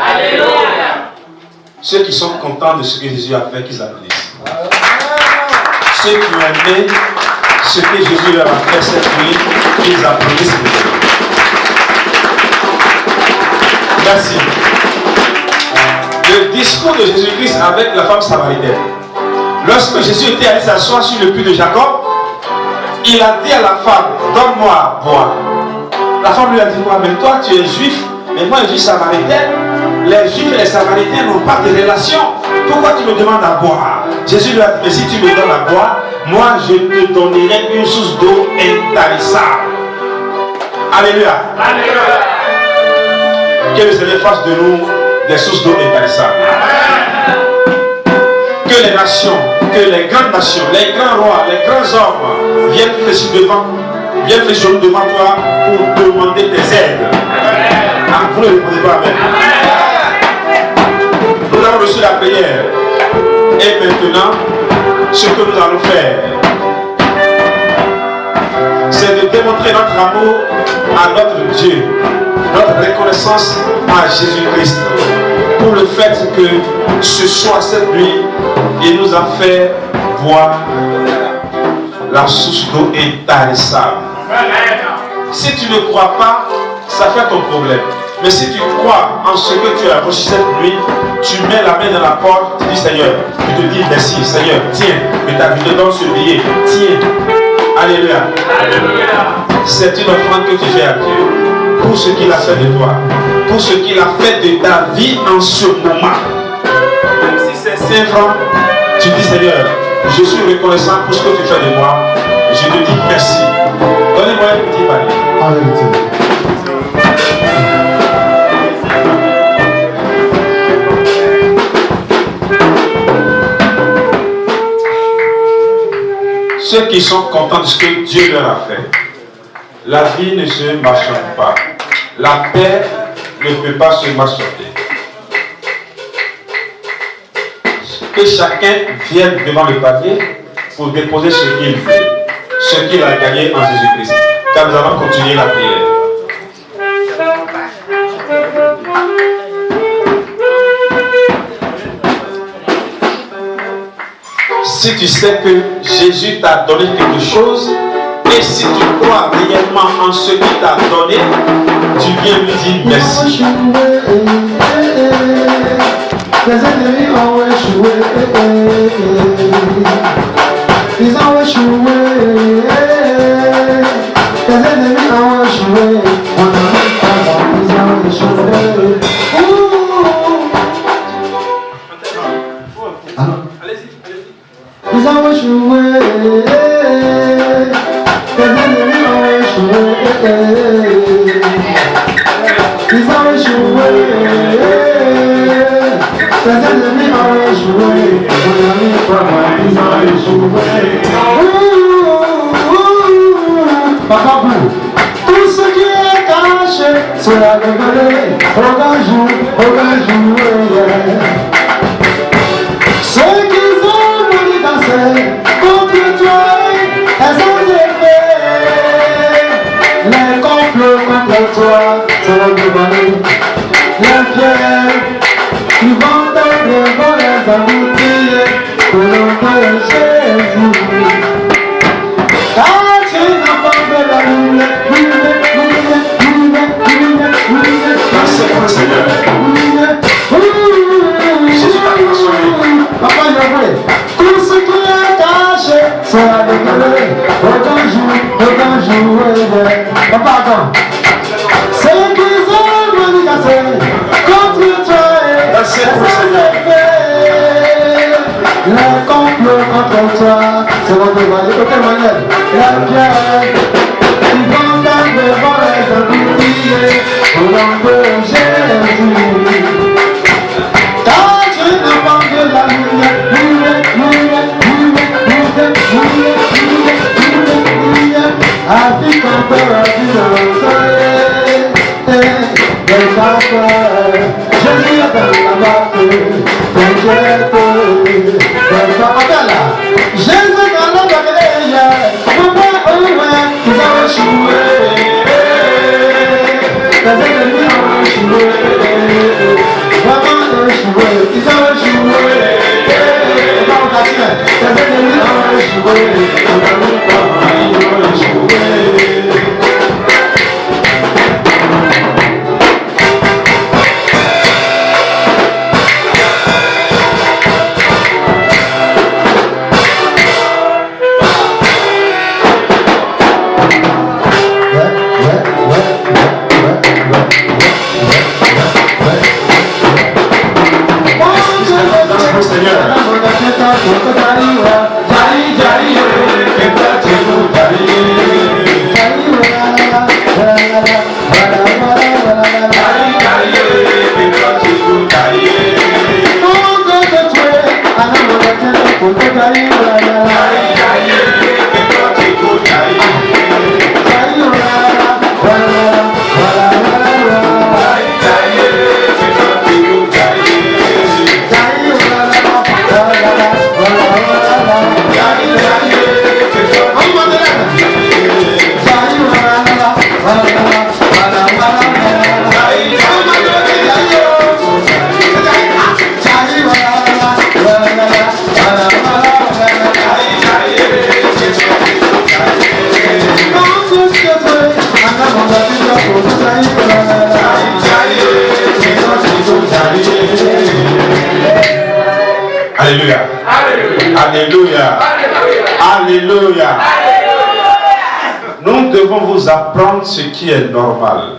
Ceux qui sont contents de ce que Jésus a fait, qu'ils applaudissent. Ceux qui ont aimé ce que Jésus leur a fait cette nuit, qu'ils applaudissent. Merci. Le discours de Jésus-Christ avec la femme samaritaine. Lorsque Jésus était allé s'asseoir sur le puits de Jacob, il a dit à la femme, donne-moi à boire. La femme lui a dit, mais toi tu es juif, mais moi je suis samaritaine. Les juifs et les samaritains n'ont pas de relation. Pourquoi tu me demandes à boire? Jésus lui a dit, mais si tu me donnes à boire, moi je te donnerai une source d'eau intarissable. Alléluia. Alléluia. Que le Seigneur fasse de nous des sources d'eau intarissables. Que les nations, que les grandes nations, les grands rois, les grands hommes viennent fléchir devant toi pour demander tes aides. Vous ne répondez pas amen. Nous avons reçu la prière. Et maintenant, ce que nous allons faire, c'est de démontrer notre amour à notre Dieu, notre reconnaissance à Jésus-Christ pour le fait que ce soir, cette nuit, il nous a fait boire la source d'eau intarissable. Si tu ne crois pas, ça fait ton problème. Mais si tu crois en ce que tu as reçu cette nuit, tu mets la main dans la porte, tu dis Seigneur, je te dis merci, Seigneur, tiens, je te donne ce billet, tiens. Alléluia. C'est une offrande que tu fais à Dieu pour ce qu'il a fait de toi, pour ce qu'il a fait de ta vie en ce moment. Même si c'est 5 francs, tu dis Seigneur, je suis reconnaissant pour ce que tu fais de moi. Je te dis merci. Donnez-moi un petit panier. Ceux qui sont contents de ce que Dieu leur a fait, la vie ne se marchande pas. La paix ne peut pas se marchander. Que chacun vienne devant le panier pour déposer ce qu'il veut, ce qu'il a gagné en Jésus-Christ. Car nous allons continuer la prière. Si tu sais que Jésus t'a donné quelque chose, et si tu crois réellement en ce qu'il t'a donné, tu viens lui dire merci. Les ennemis ont échoué. Ils ont échoué. Les ennemis ont échoué. Ils ont échoué. Ils ont échoué. Les ennemis ont échoué. Ils ont échoué. Les ennemis ont échoué. Ils ont échoué. Papa Bou, tout ce qui est caché sera révélé aucun jour. Ceux qui ont voulu danser contre toi, elles ont été. Les complots contre toi seront dévoilés. Les pierres qui vont devant les aboutir pour l'envoyer Jésus. Car tu n'as pas de la lumière. Papa, tout ce qui est caché sera révélé aucun jour. Papa, attends. Ceux qui ont voulu casser contre toi, les complots contre toi seront dévoilés de quelle manière? La pierre, ils vont devant les aboutir au nom de Jésus. Car tu n'as pas de la lumière. Avec encore la vie dans Jésus a donné la barque, t'inquiète, Jésus a donné la barque, ils ont échoué. Alléluia. Alléluia. Alléluia. Nous devons vous apprendre ce qui est normal.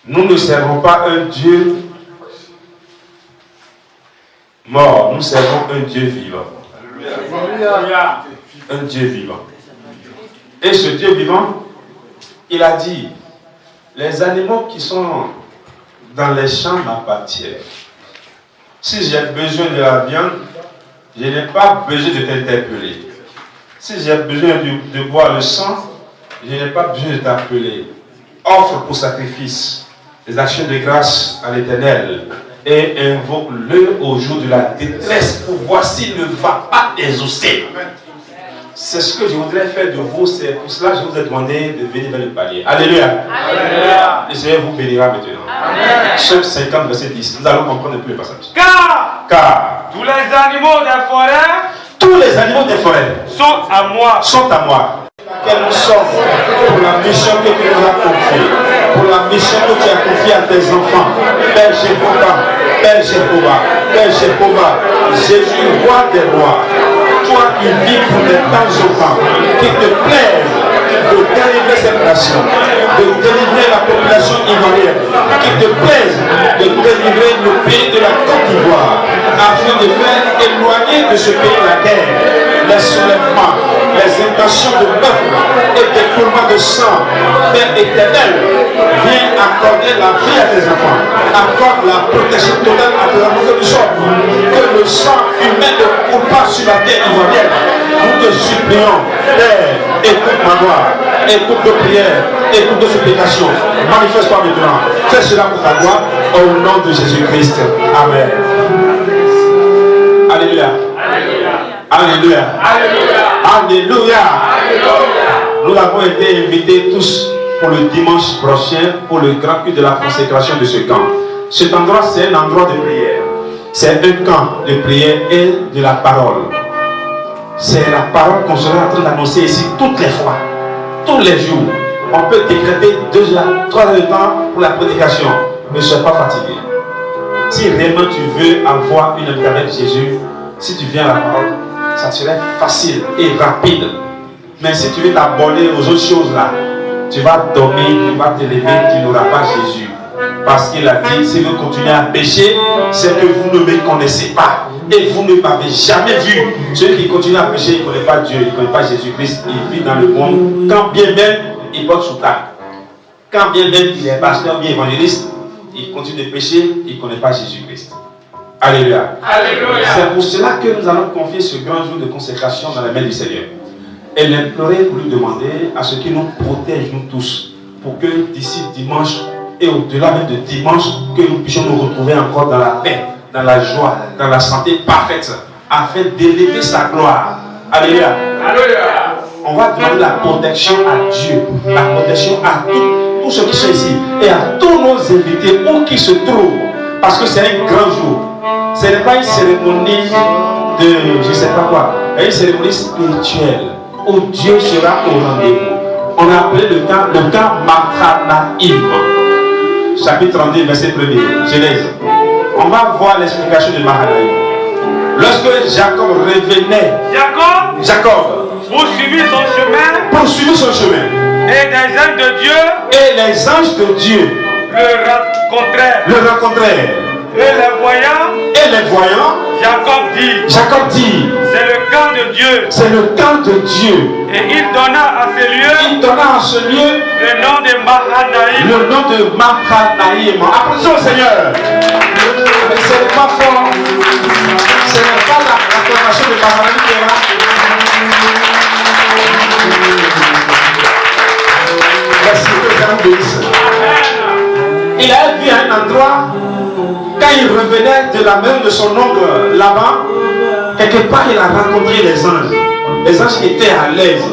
Nous ne servons pas un Dieu mort, nous servons un Dieu vivant. Un Dieu vivant. Et ce Dieu vivant, il a dit, les animaux qui sont dans les champs m'appartiennent. Si j'ai besoin de la viande, je n'ai pas besoin de t'interpeller. Si j'ai besoin de boire le sang, je n'ai pas besoin de t'appeler. Offre pour sacrifice les actions de grâce à l'Éternel et invoque-le au jour de la détresse pour voir s'il ne va pas exaucer. C'est ce que je voudrais faire de vous. C'est pour cela que je vous ai demandé de venir vers le palier. Alléluia. Alléluia. Le Seigneur vous bénira maintenant. Psaume 50, verset 10. Nous allons comprendre un peu le passage. Car tous les animaux des forêts sont à moi. Que nous sommes pour la mission que tu nous as confiée, pour la mission que tu as confiée à tes enfants. Père Jéhovah, Jésus, roi des rois, toi qui vis pour les temps au temps, qu'il te plaise de délivrer cette nation, de délivrer la population ivoirienne, qu'il te plaise de délivrer le pays de la Côte d'Ivoire, afin de faire éloigner de ce pays la guerre, les soulèvements, les intentions de peuple et des coulements de sang. Père éternel, viens accorder la vie à tes enfants, accorde la protection totale à tes enfants du sol, que le sang humain ne coule pas sur la terre ivoirienne. Nous te supplions, Père, écoute ma voix, écoute nos prières, écoute nos supplications, manifeste-toi maintenant, fais cela pour ta gloire, au nom de Jésus-Christ. Amen. Alléluia. Alléluia. Alléluia. Nous avons été invités tous pour le dimanche prochain pour le grand culte de la consécration de ce camp. Cet endroit, c'est un endroit de prière. C'est un camp de prière et de la parole. C'est la parole qu'on sera en train d'annoncer ici toutes les fois, tous les jours. On peut décréter 2 heures, 3 heures de temps pour la prédication. Ne sois pas fatigué. Si réellement tu veux avoir une amitié avec Jésus, si tu viens à la parole, ça serait facile et rapide. Mais si tu veux t'abonner aux autres choses là, tu vas dormir, tu vas te lever, tu n'auras pas Jésus. Parce qu'il a dit, si vous continuez à pécher, c'est que vous ne me connaissez pas. Et vous ne m'avez jamais vu. Celui qui continue à pécher, il ne connaît pas Dieu, il ne connaît pas Jésus-Christ, il vit dans le monde. Quand bien même, il porte sous table. Quand bien même, il est pasteur, bien évangéliste, il continue de pécher, il ne connaît pas Jésus-Christ. Alléluia. Alléluia. C'est pour cela que nous allons confier ce grand jour de consécration dans la main du Seigneur. Et l'implorer pour lui demander à ce qu'il nous protège, nous tous, pour que d'ici dimanche et au-delà même de dimanche, que nous puissions nous retrouver encore dans la paix, dans la joie, dans la santé parfaite, afin d'élever sa gloire. Alléluia. Alléluia. on va demander la protection à Dieu, la protection à tous ceux qui sont ici et à tous nos invités où qu'ils se trouvent, parce que c'est un grand jour. Ce n'est pas une cérémonie de je ne sais pas quoi, c'est une cérémonie spirituelle où Dieu sera au rendez-vous. On a appelé le temps Mahanaïm. Chapitre 32, verset 1er, Genèse. On va voir l'explication de Mahanaïm. Lorsque Jacob revenait, Jacob poursuivit son chemin. Et des anges de Dieu. Et les anges de Dieu le rencontrèrent. Et les voyants, Jacob dit, c'est le camp de Dieu. C'est le camp de Dieu. Et il donna à ce lieu, le nom de Mahanaïm. Le nom de Mahanaïm. Applaudissons au Seigneur. Mais ce n'est pas fort. Ce n'est pas l'acclamation de Mahanaïm qui est là. Merci que Dieu bénisse. Il a vu à un endroit, quand il revenait de la maison de son oncle là-bas, quelque part il a rencontré les anges. Les anges étaient à l'aise.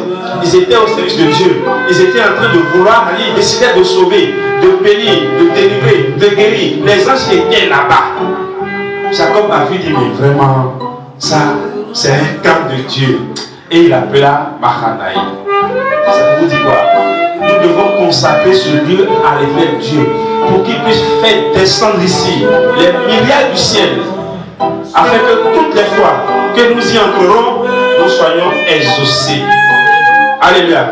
Ils étaient au service de Dieu. Ils étaient en train de vouloir aller. Ils décidaient de sauver, de bénir, de délivrer, de guérir. Les anges étaient là-bas. Jacob a vu, dit, mais vraiment, ça, c'est un camp de Dieu. Et il appela Mahanaïm. Ça vous dit quoi? Nous devons consacrer ce lieu à l'éternel Dieu pour qu'il puisse faire descendre ici les milliards du ciel, afin que toutes les fois que nous y entrerons, nous soyons exaucés. Alléluia.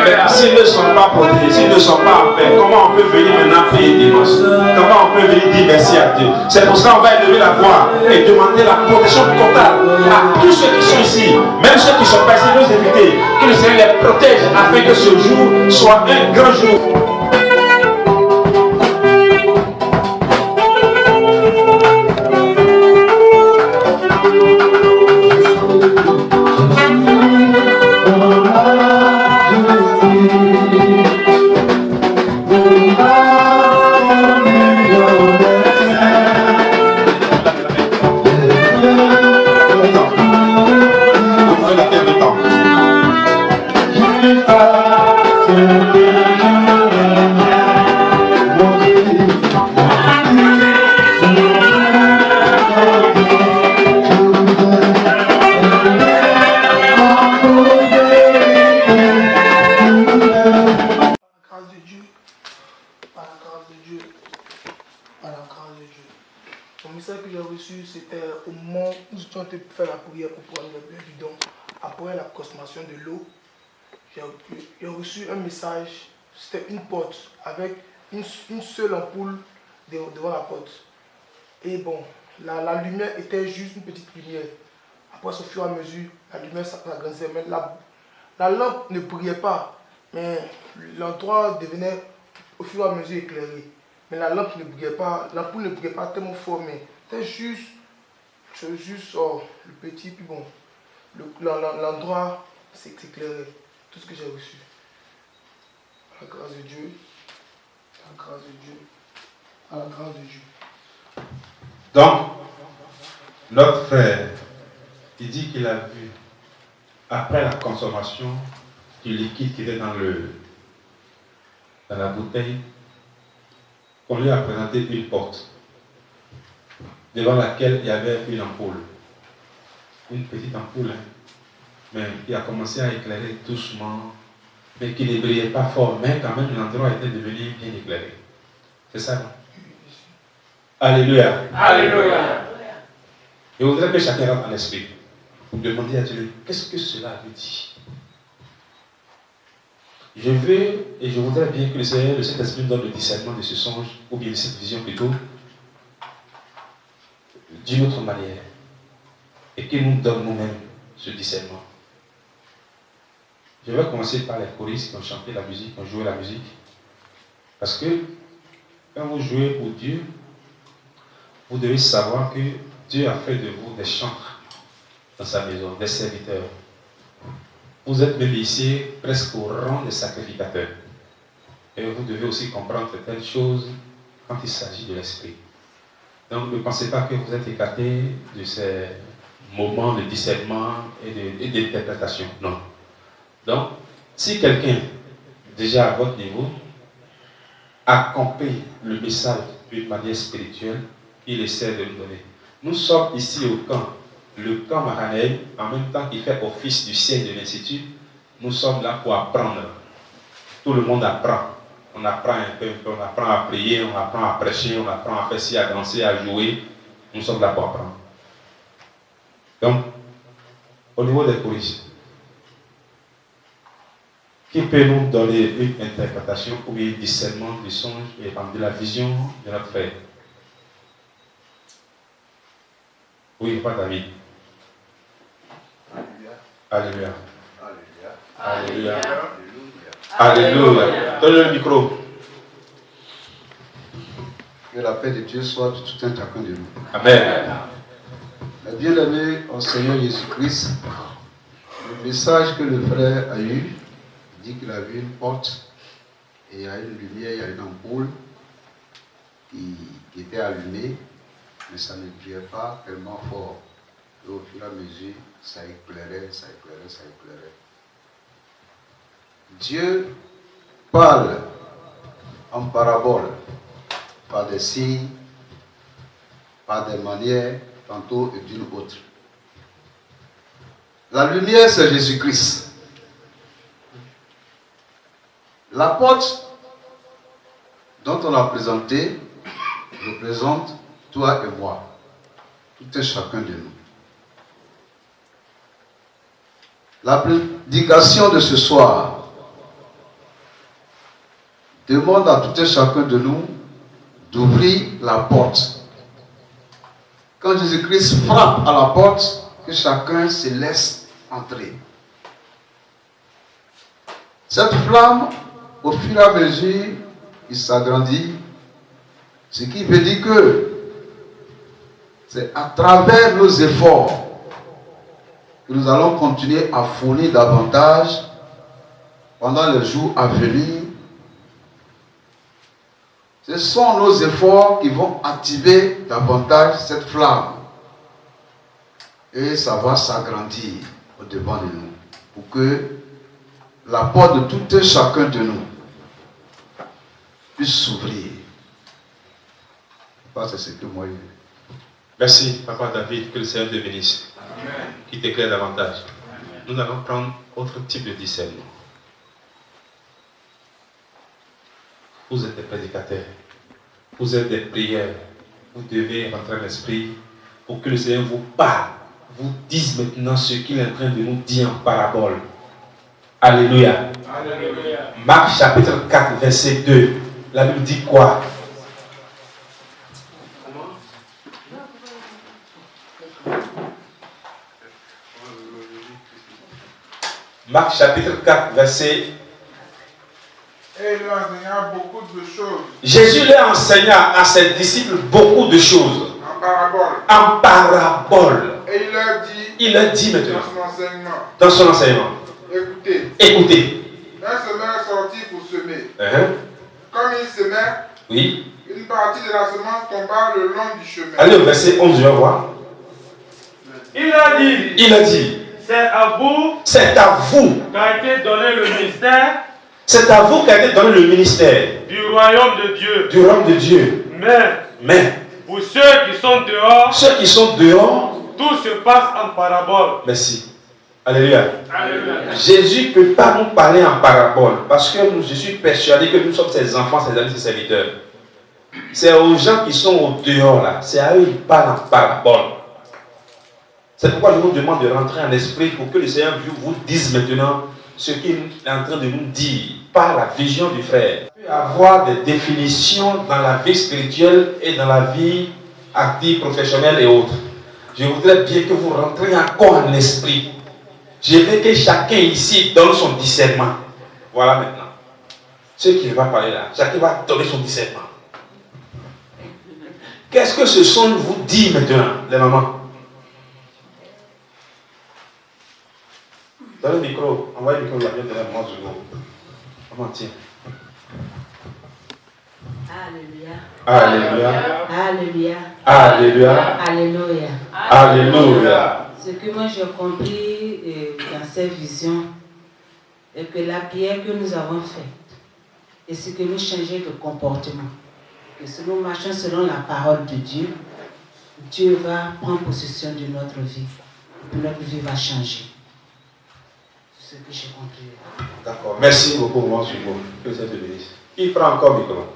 Mais s'ils ne sont pas protégés, s'ils ne sont pas en paix, comment on peut venir maintenant payer des dimanche? Comment on peut venir dire merci à Dieu? C'est pour ça qu'on va élever la voix et demander la protection totale à tous ceux qui sont ici, même ceux qui sont passés, nos invités, que le Seigneur les protège afin que ce jour soit un grand jour. De l'eau, j'ai reçu un message. C'était une porte avec une seule ampoule devant la porte. Et bon, la lumière était juste une petite lumière. Après, au fur et à mesure, la lumière s'agrandissait. Mais la lampe ne brillait pas, mais l'endroit devenait au fur et à mesure éclairé. Mais la lampe ne brillait pas, l'ampoule ne brillait pas tellement fort, mais c'était juste le petit, puis bon, l'endroit s'éclairait. Tout ce que j'ai reçu. À la grâce de Dieu. À la grâce de Dieu. À la grâce de Dieu. Donc, notre frère, il dit qu'il a vu, après la consommation du liquide qui était dans la bouteille, qu'on lui a présenté une porte, devant laquelle il y avait une ampoule. Une petite ampoule, hein. Mais il a commencé à éclairer doucement, mais qui ne brillait pas fort, mais quand même l'endroit était devenu bien éclairé. C'est ça, non? Alléluia. Alléluia. Je voudrais que chacun rentre en esprit pour demander à Dieu, qu'est-ce que cela veut dire? Je veux et je voudrais bien que le Seigneur, le Saint-Esprit nous donne le discernement de ce songe, ou bien de cette vision plutôt, d'une autre manière, et qu'il nous donne nous-mêmes ce discernement. Je vais commencer par les choristes qui ont chanté la musique, qui ont joué la musique. Parce que quand vous jouez pour Dieu, vous devez savoir que Dieu a fait de vous des chantres dans sa maison, des serviteurs. Vous êtes même ici presque au rang des sacrificateurs. Et vous devez aussi comprendre telle chose quand il s'agit de l'esprit. Donc ne pensez pas que vous êtes écarté de ces moments de discernement et d'interprétation. Non. Donc, si quelqu'un, déjà à votre niveau, a compris le message d'une manière spirituelle, il essaie de nous donner. Nous sommes ici au camp, le camp Mahanaïm, en même temps qu'il fait office du siège de l'Institut, nous sommes là pour apprendre. Tout le monde apprend. On apprend un peu, on apprend à prier, on apprend à prêcher, on apprend à faire ci, à danser, à jouer. Nous sommes là pour apprendre. Donc, au niveau des corriges, qui peut nous donner une interprétation ou un discernement du songe et de la vision de notre frère? Oui, pas David. Alléluia. Alléluia. Alléluia. Donne le micro. Que la paix de Dieu soit de tout un chacun de nous. Amen. Mais bien-aimé au Seigneur Jésus-Christ, le message que le frère a eu, il dit qu'il a vu une porte et il y a une lumière, il y a une ampoule qui était allumée, mais ça ne brillait pas tellement fort. Et au fur et à mesure, ça éclairait, ça éclairait, ça éclairait. Dieu parle en parabole, par des signes, par des manières, tantôt et d'une autre. La lumière, c'est Jésus-Christ. La porte dont on a présenté représente toi et moi, tout et chacun de nous. La prédication de ce soir demande à tout et chacun de nous d'ouvrir la porte. Quand Jésus-Christ frappe à la porte, que chacun se laisse entrer. Cette flamme, au fur et à mesure, il s'agrandit, ce qui veut dire que c'est à travers nos efforts que nous allons continuer à fournir davantage pendant les jours à venir. Ce sont nos efforts qui vont activer davantage cette flamme. Et ça va s'agrandir au-devant de nous. Pour que la porte de tout et chacun de nous puisse s'ouvrir. C'est ce que moi je veux. Merci, Papa David, que le Seigneur te bénisse. Qui t'éclaire davantage. Nous allons prendre autre type de discernement. Vous êtes des prédicateurs, vous êtes des prières, vous devez rentrer en l'esprit pour que le Seigneur vous parle, vous dise maintenant ce qu'il est en train de nous dire en parabole. Alléluia. Alléluia. Marc chapitre 4, verset 2. La Bible dit quoi? Marc chapitre 4, verset. Et il leur enseigna beaucoup de choses. Jésus leur enseigna à ses disciples beaucoup de choses. En parabole. En parabole. Et il leur dit maintenant. Dans son enseignement. Écoutez. Un semeur sortit pour semer. Comme il semait, oui. Une partie de la semence tomba le long du chemin. Allez au verset 11, je vais voir. Il a dit. C'est à vous qu'a été donné le ministère. C'est à vous qu'a été donné le ministère du royaume de Dieu. Du royaume de Dieu. Mais pour ceux qui sont dehors, tout se passe en parabole. Merci. Alléluia. Jésus ne peut pas nous parler en parabole parce que je suis persuadé que nous sommes ses enfants, ses amis, ses serviteurs. C'est aux gens qui sont au dehors là. C'est à eux qu'il parle en parabole. C'est pourquoi je vous demande de rentrer en esprit pour que le Seigneur vous dise maintenant ce qu'il est en train de nous dire par la vision du frère. Il peut y avoir des définitions dans la vie spirituelle et dans la vie active, professionnelle et autres. Je voudrais bien que vous rentriez encore en esprit. Je veux que chacun ici donne son discernement. Voilà maintenant. Ce qui va parler là, chacun va donner son discernement. Qu'est-ce que ce son vous dit maintenant, les mamans? Dans le micro, envoyez le micro, la mienne de la maman du mot. Comment tiens? Alléluia. Alléluia. Alléluia. Alléluia. Alléluia. Alléluia. Ce que moi j'ai compris dans cette vision, et que la prière que nous avons faite, et c'est que nous changeons de comportement, que si nous marchons selon la parole de Dieu, Dieu va prendre possession de notre vie, et notre vie va changer. C'est ce que j'ai compris. D'accord. Merci beaucoup, mon Sugo. Que Dieu te bénisse. Qui prend encore le micro?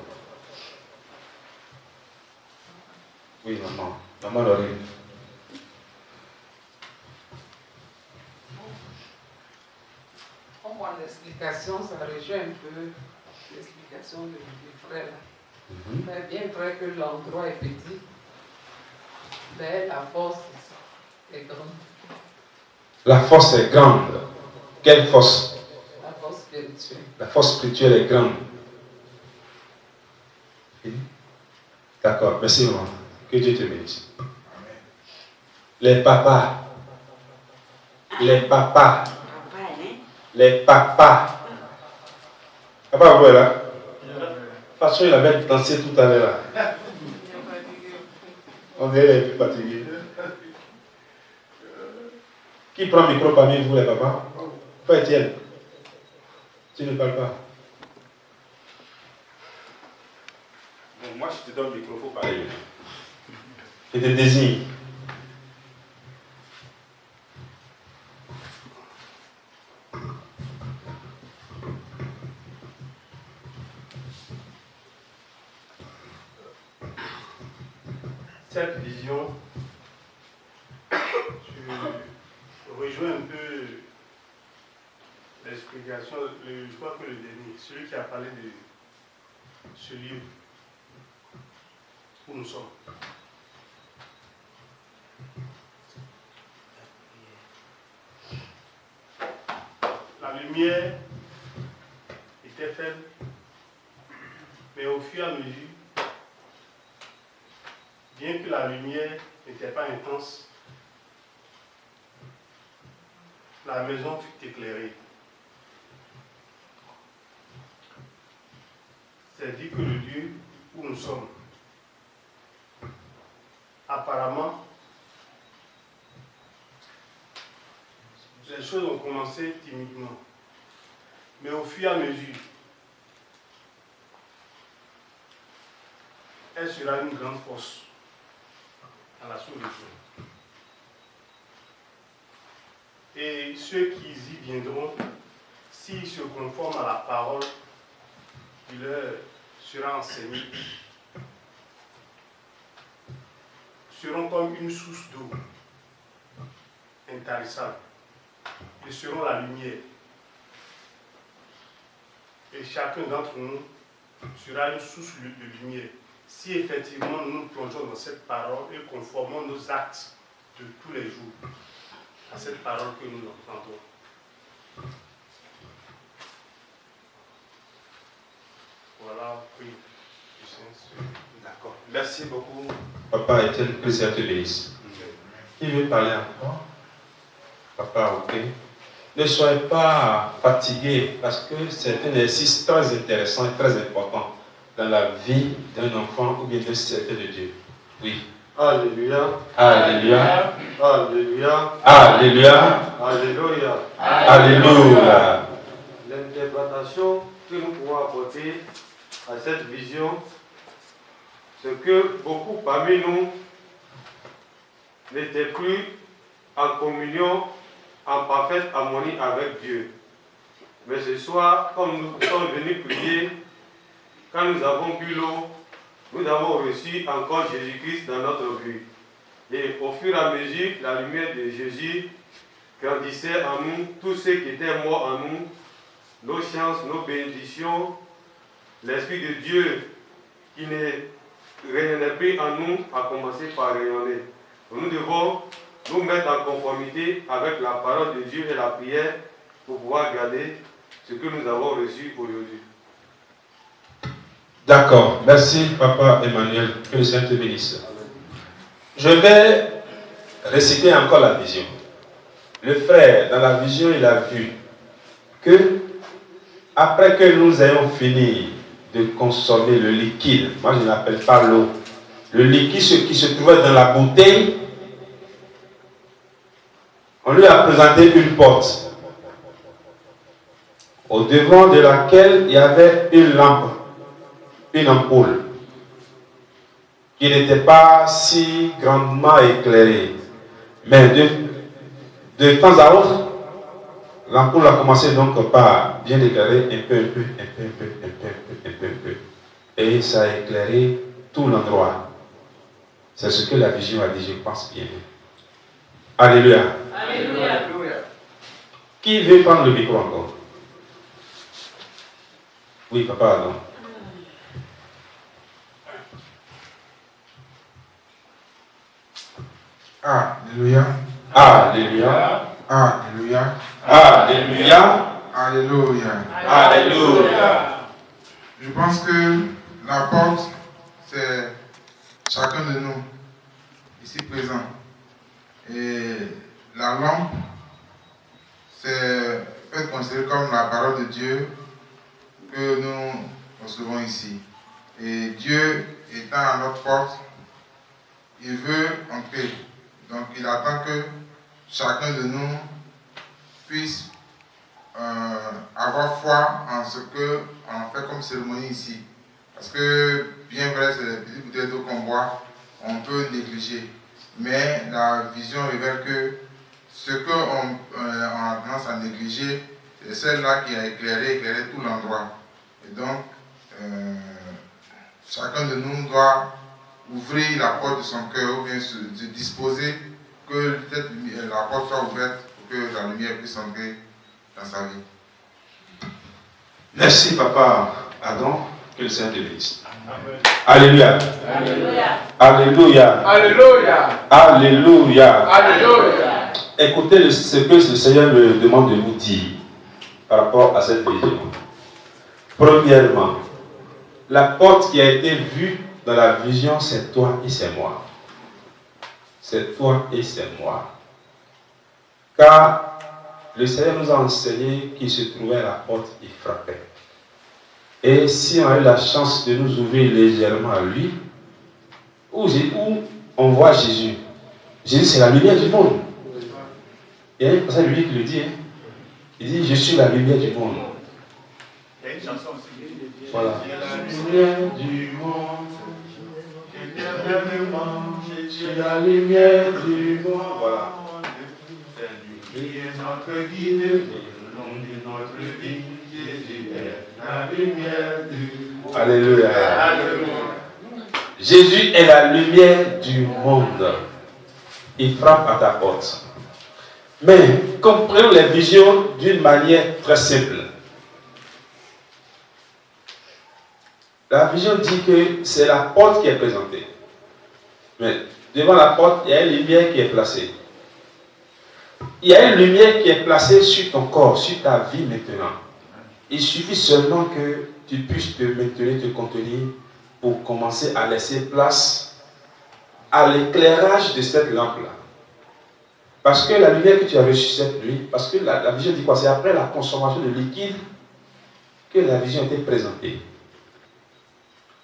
Oui, maman. Maman Laurie. Pour mon explication, ça rejoint un peu l'explication du frère là. Mais bien vrai que l'endroit est petit, mais la force est grande. La force est grande. Quelle force? La force spirituelle. La force spirituelle est grande. D'accord, merci maman. Que Dieu te bénisse. Les papas. Les papas. Les papas. Papa, vous êtes là? Parce qu'il avait dansé tout à l'heure. On est plus fatigué. Qui prend le micro parmi vous, les papas? Pas Étienne. Tu ne parles pas. Bon, moi, je te donne le micro, il faut parler. Je te désigne. Cette vision, je rejoins un peu l'explication, je crois que le dernier, celui qui a parlé de ce lieu où nous sommes. La lumière était faible, mais au fur et à mesure, bien que la lumière n'était pas intense, la maison fut éclairée. C'est dit que le lieu où nous sommes, apparemment, les choses ont commencé timidement. Mais au fur et à mesure, elle sera une grande force à la sous-région. Et ceux qui y viendront, s'ils se conforment à la parole qui leur sera enseignée, seront comme une source d'eau intarissable. Ils seront la lumière. Et chacun d'entre nous sera une source de lumière. Si effectivement nous nous plongeons dans cette parole et conformons nos actes de tous les jours à cette parole que nous entendons. Voilà, oui, du sens. D'accord. Merci beaucoup. Papa Étienne, que Dieu te bénisse. Qui veut parler encore? Papa, ok. Ne soyez pas fatigués parce que c'est un exercice très intéressant et très important dans la vie d'un enfant ou bien d'un serviteur de Dieu. Oui. Alléluia. Alléluia. Alléluia. Alléluia. Alléluia. Alléluia. L'interprétation que nous pouvons apporter à cette vision, c'est que beaucoup parmi nous n'étaient plus en communion, en parfaite harmonie avec Dieu. Mais ce soir, comme nous sommes venus prier, quand nous avons bu l'eau, nous avons reçu encore Jésus-Christ dans notre vie. Et au fur et à mesure, la lumière de Jésus grandissait en nous, tous ceux qui étaient morts en nous, nos chances, nos bénédictions, l'Esprit de Dieu qui ne rayonnait plus en nous a commencé par rayonner. Nous devons nous mettre en conformité avec la parole de Dieu et la prière pour pouvoir garder ce que nous avons reçu aujourd'hui. D'accord. Merci, Papa Emmanuel. Que le Seigneur te bénisse. Je vais réciter encore la vision. Le frère, dans la vision, il a vu que, après que nous ayons fini de consommer le liquide, moi je n'appelle pas l'eau, le liquide qui se trouvait dans la bouteille, on lui a présenté une porte. au devant de laquelle il y avait une lampe, une ampoule, qui n'était pas si grandement éclairée. Mais de temps à autre, l'ampoule a commencé donc par bien éclairer un peu. Et ça a éclairé tout l'endroit. C'est ce que la vision a dit, je pense bien. Alléluia. Alléluia. Qui veut prendre le micro encore? Oui, papa, non. Alléluia. Alléluia. Alléluia. Alléluia. Alléluia. Alléluia. Je pense que la porte, c'est chacun de nous, ici présent. Et la lampe, c'est peut être considéré comme la parole de Dieu que nous recevons ici. Et Dieu étant à notre porte, il veut entrer. Donc il attend que chacun de nous puisse avoir foi en ce qu'on fait comme cérémonie ici. Parce que bien vrai, c'est les petites bouteilles d'eau qu'on boit, on peut négliger. Mais la vision révèle que ce qu'on a tendance à négliger, c'est celle-là qui a éclairé tout l'endroit. Et donc, chacun de nous doit ouvrir la porte de son cœur ou bien se disposer que la porte soit ouverte pour que la lumière puisse entrer dans sa vie. Merci, papa Adam. Que le Seigneur te bénisse. Alléluia. Alléluia. Alléluia. Alléluia. Alléluia. Alléluia. Écoutez ce que le Seigneur me demande de vous dire par rapport à cette vision. Premièrement, la porte qui a été vue dans la vision, c'est toi et c'est moi. C'est toi et c'est moi. Car le Seigneur nous a enseigné qu'il se trouvait à la porte, il frappait. Et si on a eu la chance de nous ouvrir légèrement à lui, où on voit Jésus. Jésus, c'est la lumière du monde. Il y a une personne lui qui le dit. Il dit, je suis la lumière du monde. Il y a une chanson aussi. Voilà. La lumière du monde. Je suis la lumière du monde. Voilà. Notre guide, le nom de notre vie, Jésus est la lumière du monde. Alléluia. Alléluia. Jésus est la lumière du monde. Il frappe à ta porte. Mais comprenons les visions d'une manière très simple. La vision dit que c'est la porte qui est présentée. Mais devant la porte, il y a une lumière qui est placée. Il y a une lumière qui est placée sur ton corps, sur ta vie maintenant. Il suffit seulement que tu puisses te maintenir, te contenir pour commencer à laisser place à l'éclairage de cette lampe-là. Parce que la lumière que tu as reçue cette nuit, parce que la vision dit quoi? C'est après la consommation de liquide que la vision a été présentée.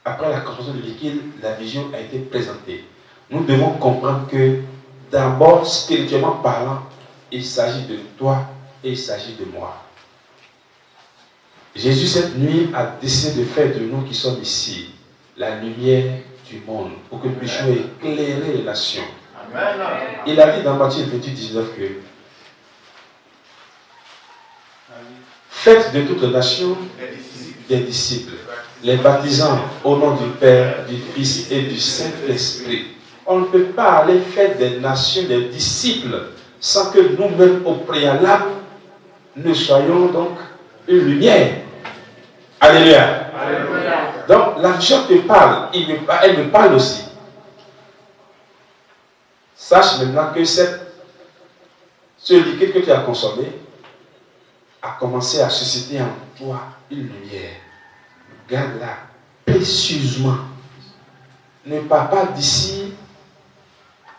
Après la consommation de liquide, la vision a été présentée. Nous devons comprendre que d'abord, spirituellement parlant, il s'agit de toi et il s'agit de moi. Jésus, cette nuit, a décidé de faire de nous qui sommes ici la lumière du monde pour que nous puissions éclairer les nations. Amen. Il a dit dans Matthieu 28, 19 que faites de toutes les nations des disciples, les baptisant au nom du Père, du Fils et du Saint-Esprit. On ne peut pas aller faire des nations des disciples sans que nous-mêmes au préalable nous soyons donc une lumière. Alléluia. Alléluia. Donc la vision te parle, elle me parle aussi. Sache maintenant que ce liquide que tu as consommé a commencé à susciter en toi une lumière. Garde-la précieusement. Ne pars pas d'ici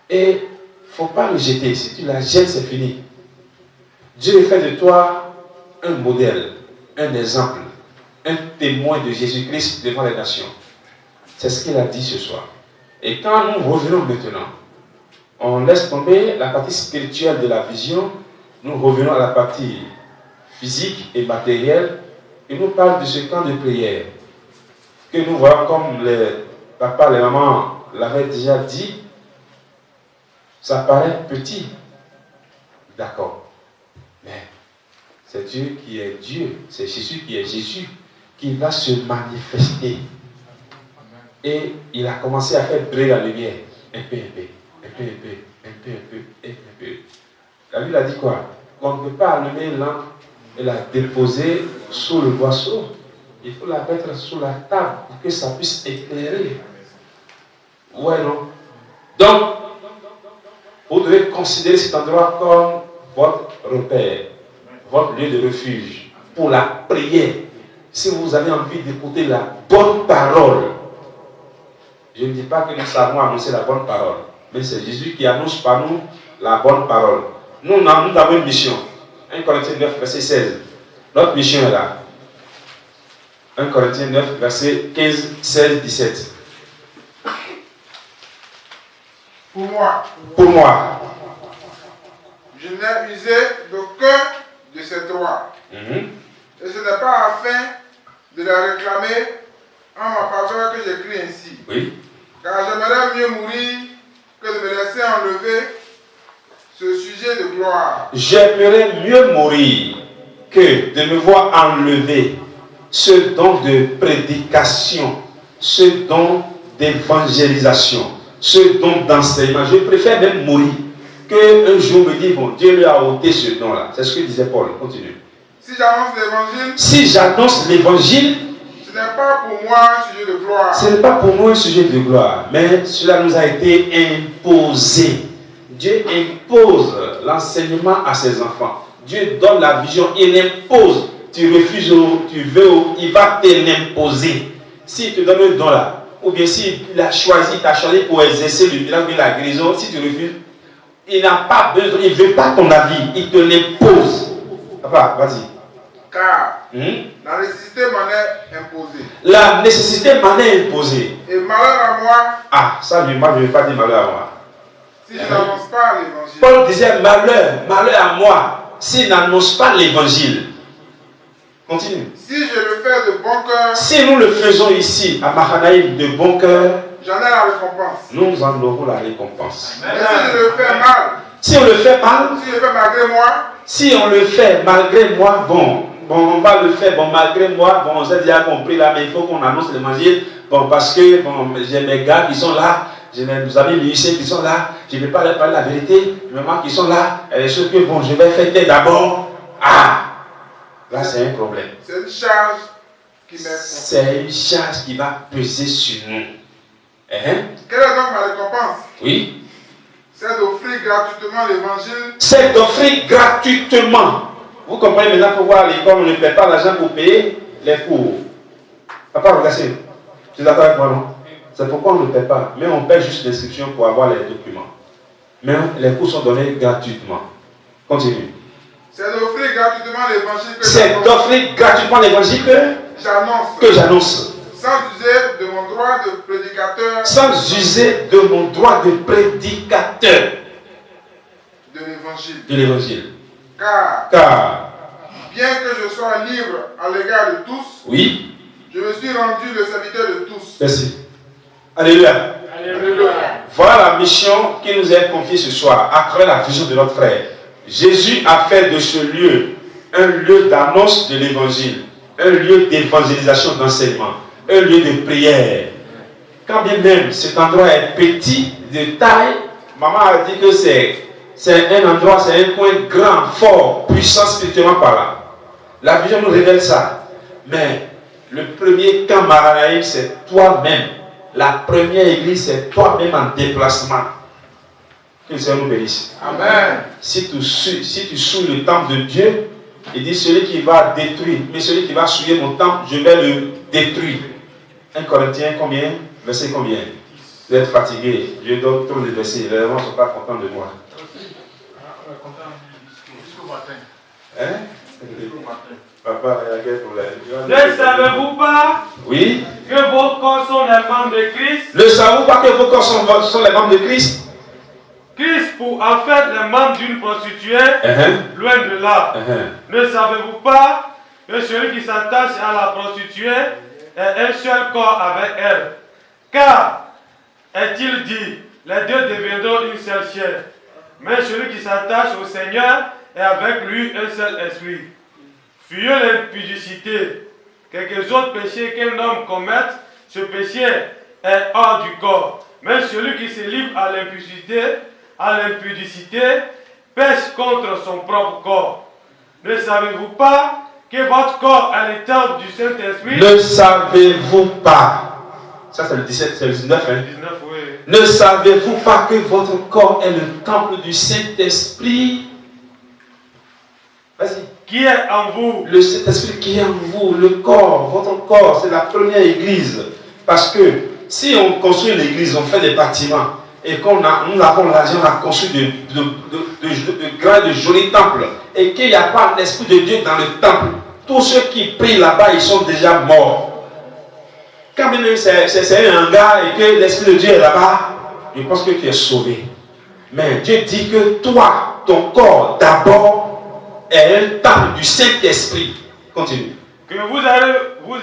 et il ne faut pas le jeter. Si tu la jettes, c'est fini. Dieu fait de toi un modèle, un exemple, un témoin de Jésus-Christ devant les nations. C'est ce qu'il a dit ce soir. Et quand nous revenons maintenant, on laisse tomber la partie spirituelle de la vision, nous revenons à la partie physique et matériel. Il nous parle de ce camp de prière que nous voyons comme les papas, les mamans l'avaient déjà dit. Ça paraît petit. D'accord. Mais c'est Dieu qui est Dieu. C'est Jésus qui est Jésus qui va se manifester. Et il a commencé à faire briller la lumière. Un peu, un peu, un peu, un peu, un peu, un peu, un peu. La Bible a dit quoi? Qu'on ne peut pas allumer une lampe et la déposer sous le boisseau. Il faut la mettre sous la table pour que ça puisse éclairer. Ouais, non? Donc, vous devez considérer cet endroit comme votre repère, votre lieu de refuge pour la prière. Si vous avez envie d'écouter la bonne parole, je ne dis pas que nous savons annoncer la bonne parole, mais c'est Jésus qui annonce par nous la bonne parole. Nous avons une mission. 1 Corinthiens 9, verset 16. Notre mission est là. 1 Corinthiens 9, verset 15, 16, 17. Pour moi, je n'ai usé d'aucun de ces trois. Et ce n'est pas afin de la réclamer en ma faveur que j'écris ainsi. Oui. Car j'aimerais mieux mourir que de me laisser enlever ce sujet de gloire. J'aimerais mieux mourir que de me voir enlever ce don de prédication, ce don d'évangélisation, ce don d'enseignement. Je préfère même mourir qu'un jour me dire, bon, Dieu lui a ôté ce don-là. C'est ce que disait Paul. Continue. Si j'annonce l'évangile, si j'annonce l'évangile, ce n'est pas pour moi un sujet de gloire. Ce n'est pas pour moi un sujet de gloire, mais cela nous a été imposé. Dieu impose l'enseignement à ses enfants. Dieu donne la vision, il impose. Tu refuses, tu veux, il va te l'imposer. S'il te donne un don là, ou bien s'il a choisi, il t'a choisi pour exercer le miracle de la guérison, si tu refuses, il n'a pas besoin, il ne veut pas ton avis, il te l'impose. Papa, vas-y. Car la nécessité m'en est imposée. La nécessité m'en est imposée. Et malheur à moi. Ah, ça, moi, je ne vais pas dire malheur à moi. Si je n'annonce pas l'évangile. Paul disait malheur à moi, s'il n'annonce pas l'évangile. Continue. Si je le fais de bon cœur. Si nous le faisons ici, à Mahanaïm, de bon cœur, j'en ai la récompense. Nous en aurons la récompense. Mais si je le fais mal. Si on le fait mal. Si je le fais malgré moi. Si on le fait malgré moi, bon, on va le faire, bon, malgré moi, bon, on a déjà compris là, mais il faut qu'on annonce l'évangile, bon, parce que, bon, j'ai mes gars qui sont là, j'ai mes amis lycéens qui sont là, je ne vais pas leur parler la vérité, mes mamans qui sont là, et ceux que, bon, je vais fêter d'abord, là, c'est un problème. C'est une charge qui m'est. C'est une charge qui va peser sur nous. Quelle est donc ma récompense? Oui. C'est d'offrir gratuitement l'évangile. C'est d'offrir gratuitement. Vous comprenez maintenant pourquoi à l'école on ne paie pas l'argent pour payer les cours. Papa, regardez. Tu es d'accord avec moi, non? C'est pourquoi on ne paie pas. Mais on paie juste l'inscription pour avoir les documents. Mais les cours sont donnés gratuitement. Continue. C'est d'offrir gratuitement l'évangile que c'est d'offrir gratuitement l'évangile que j'annonce. Sans user de mon droit de prédicateur. Sans user de mon droit de prédicateur. De l'évangile. Car, bien que je sois libre à l'égard de tous, oui, je me suis rendu le serviteur de tous. Merci. Alléluia. Alléluia. Voilà la mission qui nous est confiée ce soir, à travers la vision de notre frère. Jésus a fait de ce lieu un lieu d'annonce de l'évangile, un lieu d'évangélisation, d'enseignement, un lieu de prière. Quand bien même cet endroit est petit, de taille, maman a dit que c'est un endroit, c'est un coin grand, fort, puissant spirituellement par là. La vision nous révèle ça. Mais le premier camp Mahanaïm, c'est toi-même. La première église, c'est toi-même en déplacement. Que le Seigneur nous bénisse. Amen. Si tu souilles le temple de Dieu, il dit celui qui va détruire, mais celui qui va souiller mon temple, je vais le détruire. 1 Corinthiens combien? Verset combien? Vous êtes fatigué. Dieu donne trop de versets. Les gens ne sont pas contents de moi. Hein? Papa, il y a quel problème? Ne savez-vous pas oui, que vos corps sont les membres de Christ? Ne savez-vous pas que vos corps sont les membres de Christ? Christ pour en faire les membres d'une prostituée, loin de là. Ne savez-vous pas que celui qui s'attache à la prostituée est un seul corps avec elle? Car, est-il dit, les deux deviendront une seule chair. Mais celui qui s'attache au Seigneur est avec lui un seul esprit. Fuyons l'impudicité. Quelques autres péchés qu'un homme commette, ce péché est hors du corps. Mais celui qui se livre à l'impudicité, pêche contre son propre corps. Ne savez-vous pas que votre corps est le temple du Saint-Esprit? Ne savez-vous pas? Ça c'est le 17, c'est le 19. Hein? 19, oui. Ne savez-vous pas que votre corps est le temple du Saint-Esprit? Vas-y. Qui est en vous? Le Saint-Esprit qui est en vous, le corps, votre corps, c'est la première église. Parce que si on construit l'église, on fait des bâtiments, et nous avons l'argent à construire de jolis temples, et qu'il n'y a pas l'Esprit de Dieu dans le temple, tous ceux qui prient là-bas, ils sont déjà morts. Quand même c'est un hangar et que l'Esprit de Dieu est là-bas, je pense que tu es sauvé. Mais Dieu dit que toi, ton corps d'abord, est un temple du Saint-Esprit. Continue. Que vous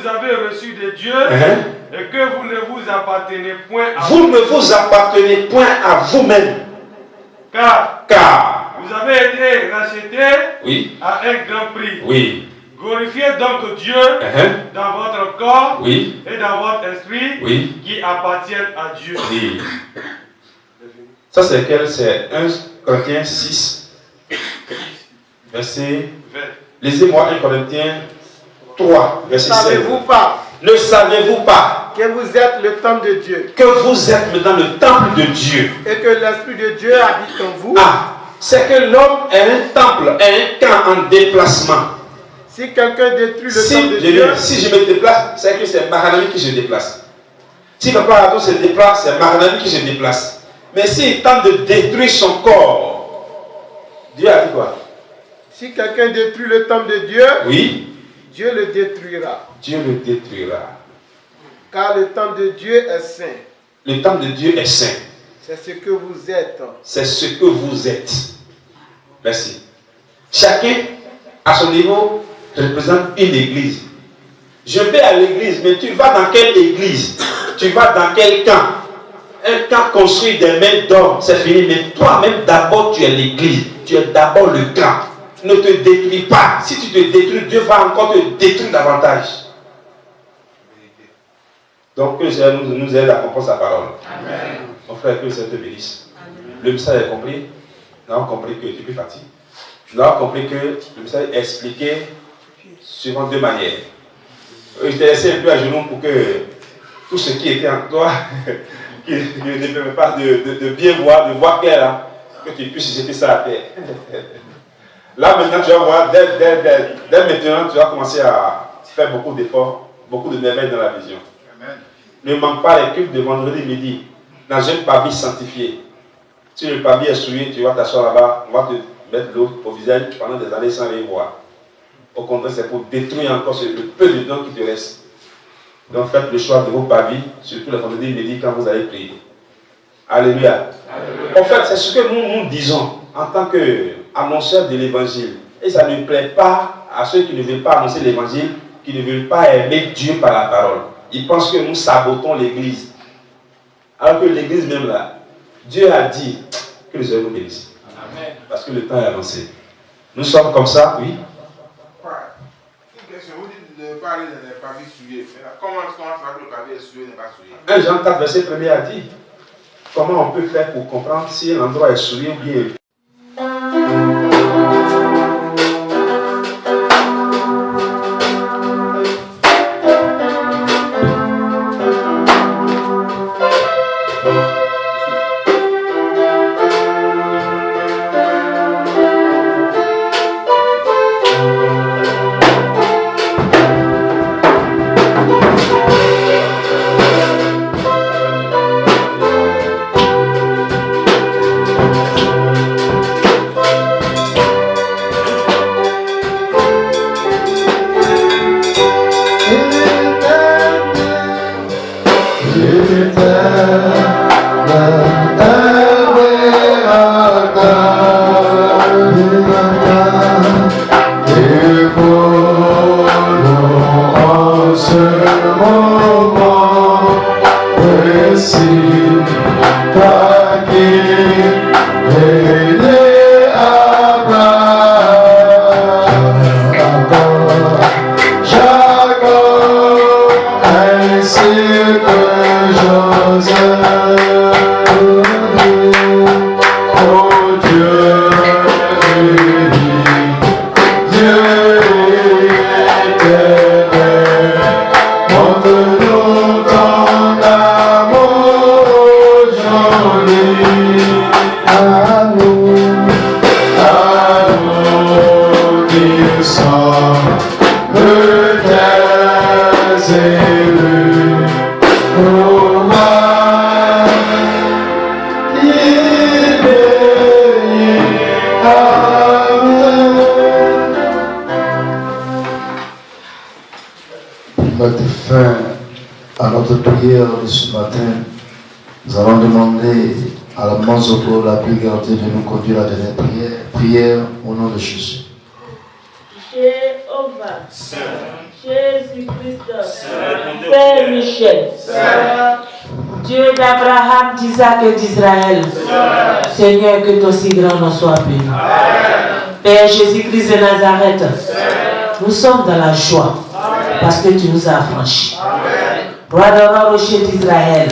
avez reçu de Dieu et que vous ne vous appartenez point à vous. Ne vous appartenez point à vous-même. Car vous avez été rachetés à un grand prix. Oui. Glorifiez donc Dieu dans votre corps et dans votre esprit qui appartiennent à Dieu. Oui. Ça c'est quel? C'est 1 Corinthiens 6. Verset 20. Lisez-moi 1 Corinthiens 3, verset 16. Ne savez-vous pas que vous êtes le temple de Dieu? Que vous êtes maintenant le temple de Dieu. Et que l'Esprit de Dieu habite en vous. C'est que l'homme est un temple, est un camp en déplacement. Si quelqu'un détruit le temple de Dieu. Si je me déplace, c'est que c'est Maranami qui se déplace. Si Papa Adon se déplace, c'est Maranami qui se déplace. Mais s'il tente de détruire son corps, Dieu a dit quoi? Si quelqu'un détruit le temple de Dieu, Dieu le détruira. Dieu le détruira. Car le temple de Dieu est saint. Le temple de Dieu est saint. C'est ce que vous êtes. C'est ce que vous êtes. Merci. Chacun, à son niveau, représente une église. Je vais à l'église, mais tu vas dans quelle église? Tu vas dans quel camp? Un camp construit des mains d'hommes, c'est fini. Mais toi-même, d'abord, tu es l'église. Tu es d'abord le camp. Ne te détruis pas. Si tu te détruis, Dieu va encore te détruire davantage. Donc que le Seigneur nous aide à comprendre sa parole. Amen. Mon frère, que le Seigneur te bénisse. Le message est compris. Nous avons compris que tu es plus fatigué. Nous avons compris que le message est expliqué suivant deux manières. Je t'ai laissé un peu à genoux pour que tout ce qui était en toi, qui ne permet pas de bien voir, de voir clair, hein, que tu puisses jeter ça à terre. Là maintenant, tu vas voir, dès maintenant, tu vas commencer à faire beaucoup d'efforts, beaucoup de merveilles dans la vision. Amen. Ne manque pas les cultes de vendredi midi dans un pavé sanctifié. Si le pavé est souillé, tu vas t'asseoir là-bas, on va te mettre l'eau au visage pendant des années sans les voir. Au contraire, c'est pour détruire encore le peu de temps qui te reste. Donc faites le choix de vos pavis, surtout le vendredi midi quand vous allez prier. Alléluia. Alléluia. En fait, c'est ce que nous disons en tant qu'annonceurs de l'évangile. Et ça ne plaît pas à ceux qui ne veulent pas annoncer l'évangile, qui ne veulent pas aimer Dieu par la parole. Ils pensent que nous sabotons l'église. Alors que l'église même là, Dieu a dit que le Seigneur nous bénisse. Amen. Parce que le temps est avancé. Nous sommes comme ça, oui. Une question, vous dites de parler de les pavis souillés. Comment est-ce qu'on va faire que le pavé est souillé n'est pas souillé? 1 Jean 4, verset 1er a dit comment on peut faire pour comprendre si l'endroit est souillé ou bien. sommes tes élus. Romains, Pour mettre fin à notre prière de ce matin, nous allons demander à la Manzoko, la plus gardée, de nous conduire à la dernière prière au nom de Jésus. Jéhovah, Jésus-Christ, Père Michel, Dieu d'Abraham, d'Isaac et d'Israël, Seigneur, que ton si grand nom soit béni. Père Jésus-Christ de Nazareth, nous sommes dans la joie parce que tu nous as affranchis. Roi de roi, rocher d'Israël,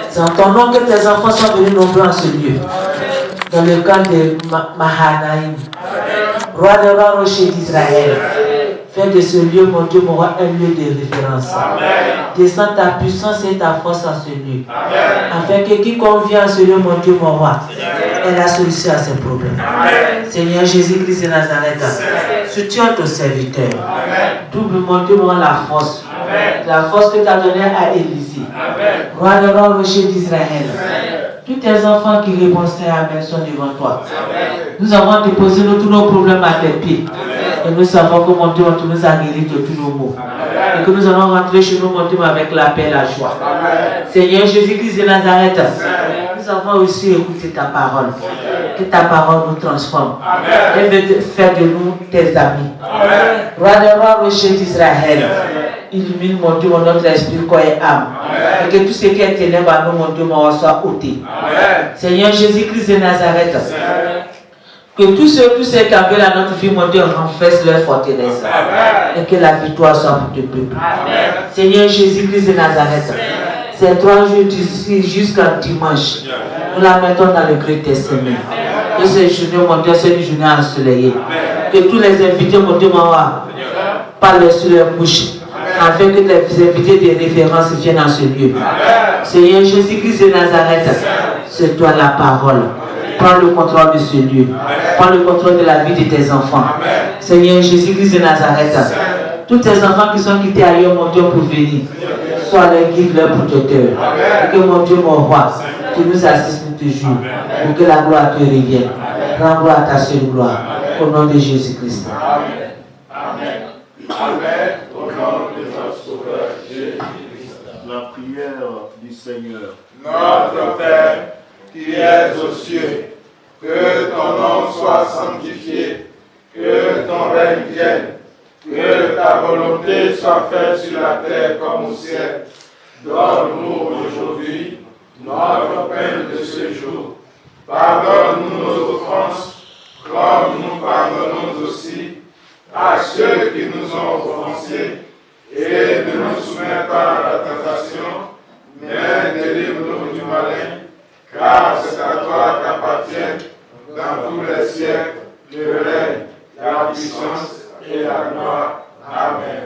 c'est en ton nom que tes enfants sont venus nombreux en ce lieu, dans le camp de Mahanaïm. Roi de roi, rocher d'Israël, fais de ce lieu, mon Dieu, mon roi, un lieu de référence. Descends ta puissance et ta force en ce lieu, afin que quiconque vient en ce lieu, mon Dieu, mon roi, ait la solution à ses problèmes. Seigneur Jésus-Christ de Nazareth, soutiens ton serviteur. Double, mon Dieu, mon roi, la force que tu as donnée à Élisée. Roi de roi, rocher d'Israël, tous tes enfants qui répondent Amen sont devant toi. Nous avons déposé tous nos problèmes à tes pieds. Et nous savons que mon Dieu, tu nous as guéris de tous nos maux. Et que nous allons rentrer chez nous, mon Dieu, avec la paix et la joie. Seigneur Jésus-Christ de Nazareth, nous avons aussi écouté ta parole. Que ta parole nous transforme. Et faire de nous tes amis. Roi de roi, rocher d'Israël, illumine, mon Dieu, notre esprit, corps et âme. Et que tout ce qui est ténèbres à nous, mon Dieu, soit ôté. Seigneur Jésus-Christ de Nazareth, que tous ceux qui appellent à notre vie, mon Dieu, renforcent leur forteresse. Et que la victoire soit pour ton peuple. Seigneur Jésus-Christ de Nazareth, ces 3 jours d'ici jusqu'à dimanche, nous la mettons dans le gré de tes mains. Que ces journées, mon Dieu, c'est une journée ensoleillée. Que tous les invités, mon Dieu, parlent sur leur bouche, afin que les invités de référence viennent dans ce lieu. Seigneur Jésus-Christ de Nazareth, c'est toi la parole. Prends le contrôle de ce lieu. Prends le contrôle de la vie de tes enfants. Seigneur Jésus-Christ de Nazareth, tous tes enfants qui sont quittés ailleurs, mon Dieu, pour venir, sois leur guide, leur protecteur. Et que mon Dieu, mon roi, tu nous assistes toujours, pour que la gloire te revienne. Rends gloire à ta seule gloire. Au nom de Jésus-Christ. Amen. Amen. Au nom de notre Sauveur Jésus-Christ. La prière du Seigneur. Notre Père, qui es aux cieux, que ton nom soit sanctifié, que ton règne vienne, que ta volonté soit faite sur la terre comme au ciel. Donne-nous aujourd'hui notre pain de ce jour. Pardonne-nous nos offenses, comme nous pardonnons aussi à ceux qui nous ont offensés, et ne nous soumets pas à la tentation, mais délivre-nous du malin, car c'est à toi qu'appartiennent dans tous les siècles le règne, la puissance et la gloire. Amen.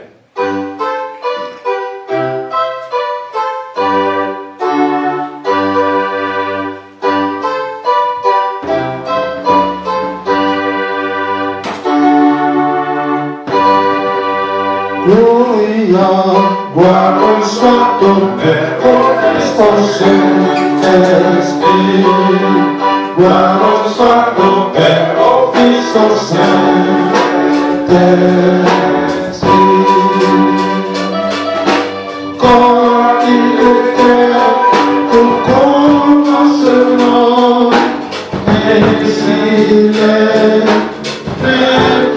Gloire soit au Père, au Fils, au Saint-Esprit. Gloire soit au Père, au Fils, au Saint-Esprit. Comme il était au commencement, ainsi il est maintenant.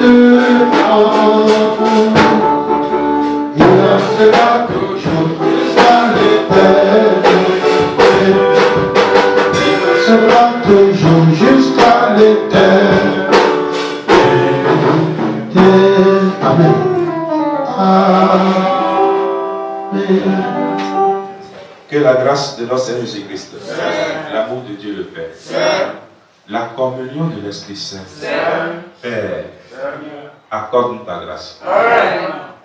Sera toujours jusqu'à l'éternité. Il sera toujours jusqu'à l'éternité. Amen. Amen. Que la grâce de notre Seigneur Jésus-Christ, l'amour de Dieu le Père, la communion de l'Esprit Saint, Père, accorde-nous ta grâce.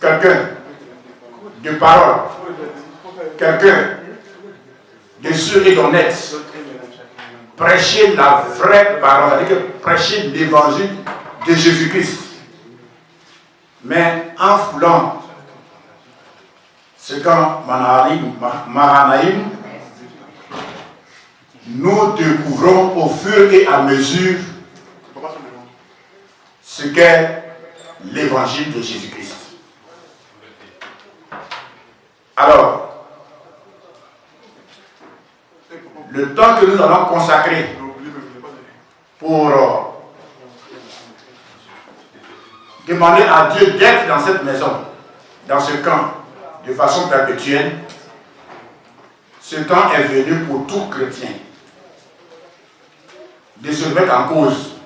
quelqu'un de parole, quelqu'un de sûr et d'honnête, prêcher la vraie parole, c'est-à-dire que prêcher l'évangile de Jésus-Christ. Mais en foulant ce qu'en Mahanaïm, nous découvrons au fur et à mesure ce qu'est l'évangile de Jésus-Christ. Alors, le temps que nous allons consacrer pour demander à Dieu d'être dans cette maison, dans ce camp, de façon perpétuelle, ce temps est venu pour tout chrétien de se mettre en cause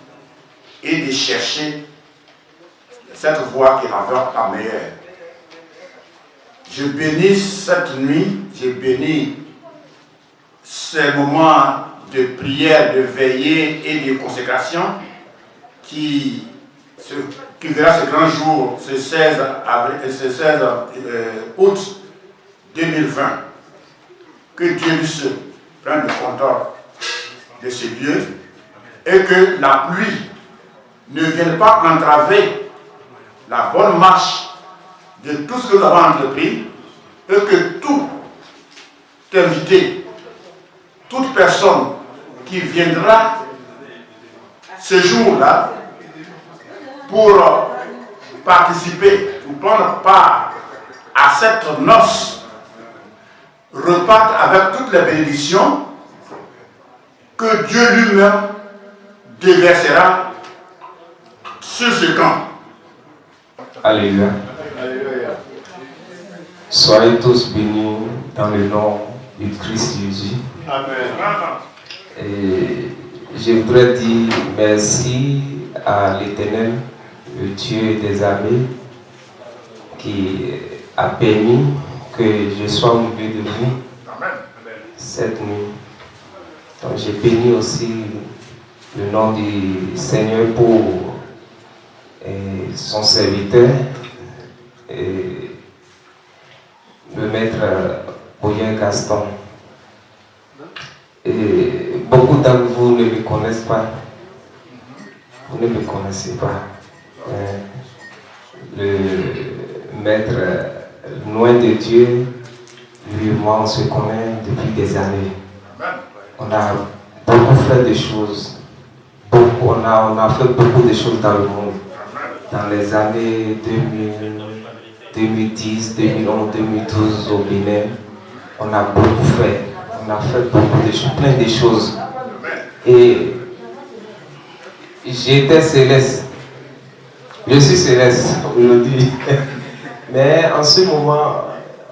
et de chercher cette voie qui est la meilleure. Je bénis cette nuit, je bénis ces moments de prière, de veillée et de consécration qui verra ce grand jour, ce 16 août 2020. Que Dieu lui seul prenne le contrôle de ce lieu et que la pluie ne vienne pas entraver la bonne marche de tout ce que nous avons entrepris et que tout invité, toute personne qui viendra ce jour-là pour participer ou prendre part à cette noce reparte avec toutes les bénédictions que Dieu lui-même déversera sur ce camp. Alléluia. Soyez tous bénis dans le nom du Christ Jésus. Amen. Et je voudrais dire merci à l'Éternel, le Dieu des armées, qui a permis que je sois au milieu de vous cette nuit. Donc j'ai béni aussi le nom du Seigneur pour son serviteur, et le maître Boyer Gaston. Et beaucoup d'entre vous ne me connaissent pas. Vous ne me connaissez pas. Le maître, loin de Dieu, lui et moi, on se connaît depuis des années. On a beaucoup fait de choses. On a fait beaucoup de choses dans le monde. Dans les années 2010, 2011, 2012 au Bénin, on a beaucoup fait. On a fait beaucoup de choses, plein de choses. Et j'étais céleste. Je suis céleste aujourd'hui. Mais en ce moment,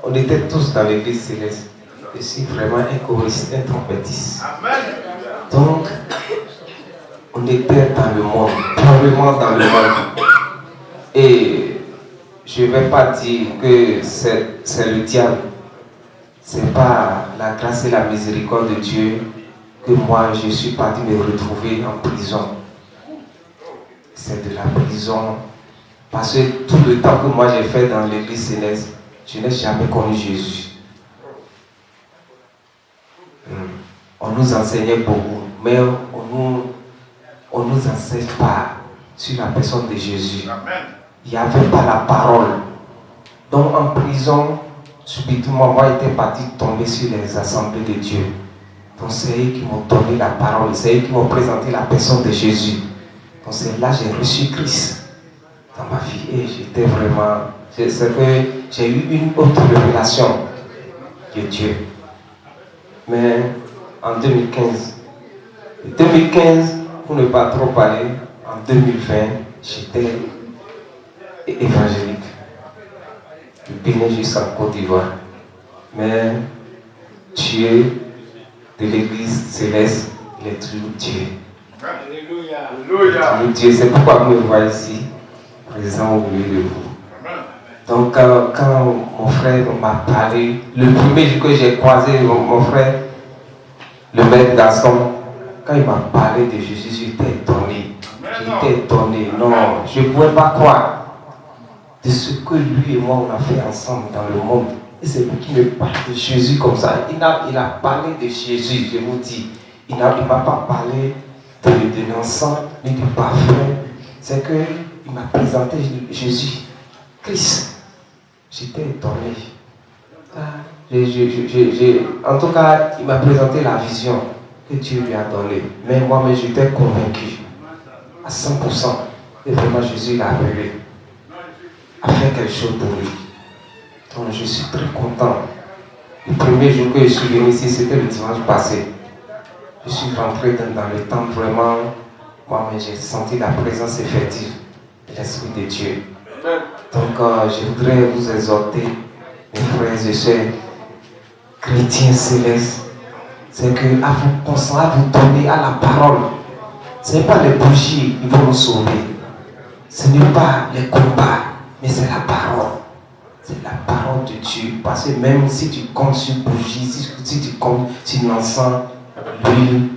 on était tous dans l'église céleste. Je suis vraiment un choriste, un trompettiste. Donc, on était dans le monde, probablement dans le monde. Et je ne vais pas dire que c'est le diable. Ce n'est pas la grâce et la miséricorde de Dieu que moi je suis parti me retrouver en prison. C'est de la prison. Parce que tout le temps que moi j'ai fait dans l'église céleste, je n'ai jamais connu Jésus. On nous enseignait beaucoup, mais on nous enseigne pas sur la personne de Jésus. Il n'y avait pas la parole. Donc en prison, subitement, moi j'étais parti tomber sur les assemblées de Dieu. Donc c'est eux qui m'ont donné la parole, c'est eux qui m'ont présenté la personne de Jésus. Donc c'est là que j'ai reçu Christ dans ma vie. Et j'étais vraiment... C'est que j'ai eu une autre révélation de Dieu. Mais en 2015, pour ne pas trop parler, en 2020, j'étais évangélique. Du Bénin jusqu'en Côte d'Ivoire. Mais Dieu de l'église céleste, il est toujours Dieu. Alléluia. Dieu, c'est pourquoi vous me voyez ici, présent au milieu de vous. Donc quand mon frère m'a parlé, le premier jour que j'ai croisé mon frère, le maître Gaston, quand il m'a parlé de Jésus, j'étais étonné. J'étais étonné. Non, je ne pouvais pas croire. de ce que lui et moi on a fait ensemble dans le monde. Et c'est lui qui me parle de Jésus comme ça. Il a parlé de Jésus, je vous dis. Il ne m'a pas parlé de l'encens ni du parfum. C'est qu'il m'a présenté Jésus, Christ. J'étais étonné. En tout cas, il m'a présenté la vision que Dieu lui a donnée. Mais moi-même, j'étais convaincu à 100%. Et vraiment, Jésus l'a appelé à faire quelque chose pour lui. Donc, je suis très content. Le premier jour que je suis venu ici, c'était le dimanche passé. Je suis rentré dans le temple, vraiment. Moi, j'ai senti la présence effective de l'Esprit de Dieu. Donc, je voudrais vous exhorter, mes frères et sœurs, chrétiens célestes, c'est qu'à vous concentrer, à vous donner à la parole. Ce n'est pas les bougies qui vont nous sauver. Ce n'est pas les combats, mais c'est la parole. C'est la parole de Dieu. Parce que même si tu comptes sur bougie, si tu comptes sur l'encens, l'huile,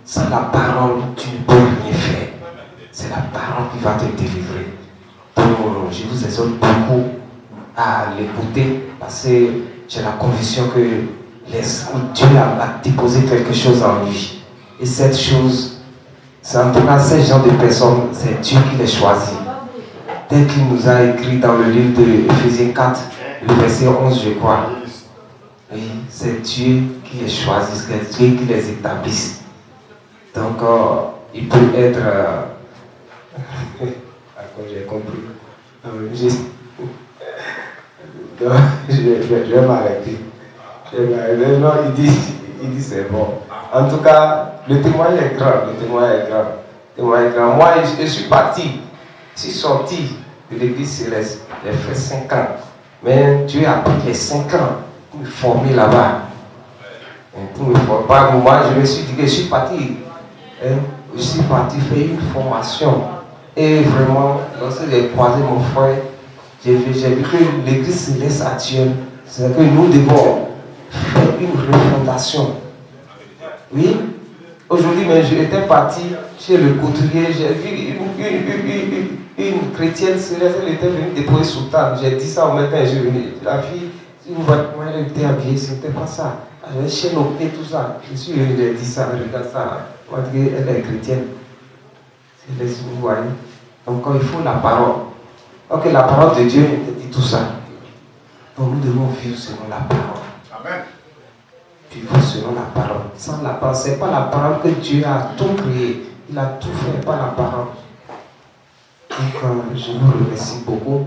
sans la parole, tu ne peux rien faire. C'est la parole qui va te délivrer. Donc, je vous exhorte beaucoup à l'écouter parce que j'ai la conviction que Dieu a déposé quelque chose en lui. Et cette chose, c'est en tout cas ces gens de personnes, c'est Dieu qui les choisit. Tel qu'il nous a écrit dans le livre de Ephésiens 4, le verset 11, je crois. Oui, c'est Dieu qui les choisit, c'est Dieu qui les établit. Donc, il peut être... j'ai compris. Je vais m'arrêter. Non, il dit c'est bon. En tout cas, le témoignage est grand. Moi, je suis parti. Je suis sorti de l'église céleste. J'ai fait 5 ans. Mais Dieu a pris les 5 ans pour me former là-bas. Moi, je me suis dit que je suis parti. Je suis parti faire une formation. Et vraiment, lorsque j'ai croisé mon frère, j'ai vu que l'église céleste actuelle, c'est que nous devons faire une refondation. Oui, aujourd'hui, j'étais parti chez le couturier, j'ai vu une chrétienne céleste, elle était venue déposer sous table. J'ai dit ça au matin, je suis venu. La fille, si vous voyez comment elle était habillée, c'était pas ça. Elle avait chaîne au pied, tout ça. Je suis venu, j'ai dit ça, regarde ça. On va dire qu'elle est chrétienne. Vous voyez. Donc il faut la parole. Ok, la parole de Dieu dit tout ça. Donc nous devons vivre selon la parole. Amen. Vivre selon la parole. Sans la parole, ce n'est pas la parole que Dieu a tout créé. Il a tout fait par la parole. Donc je vous remercie beaucoup.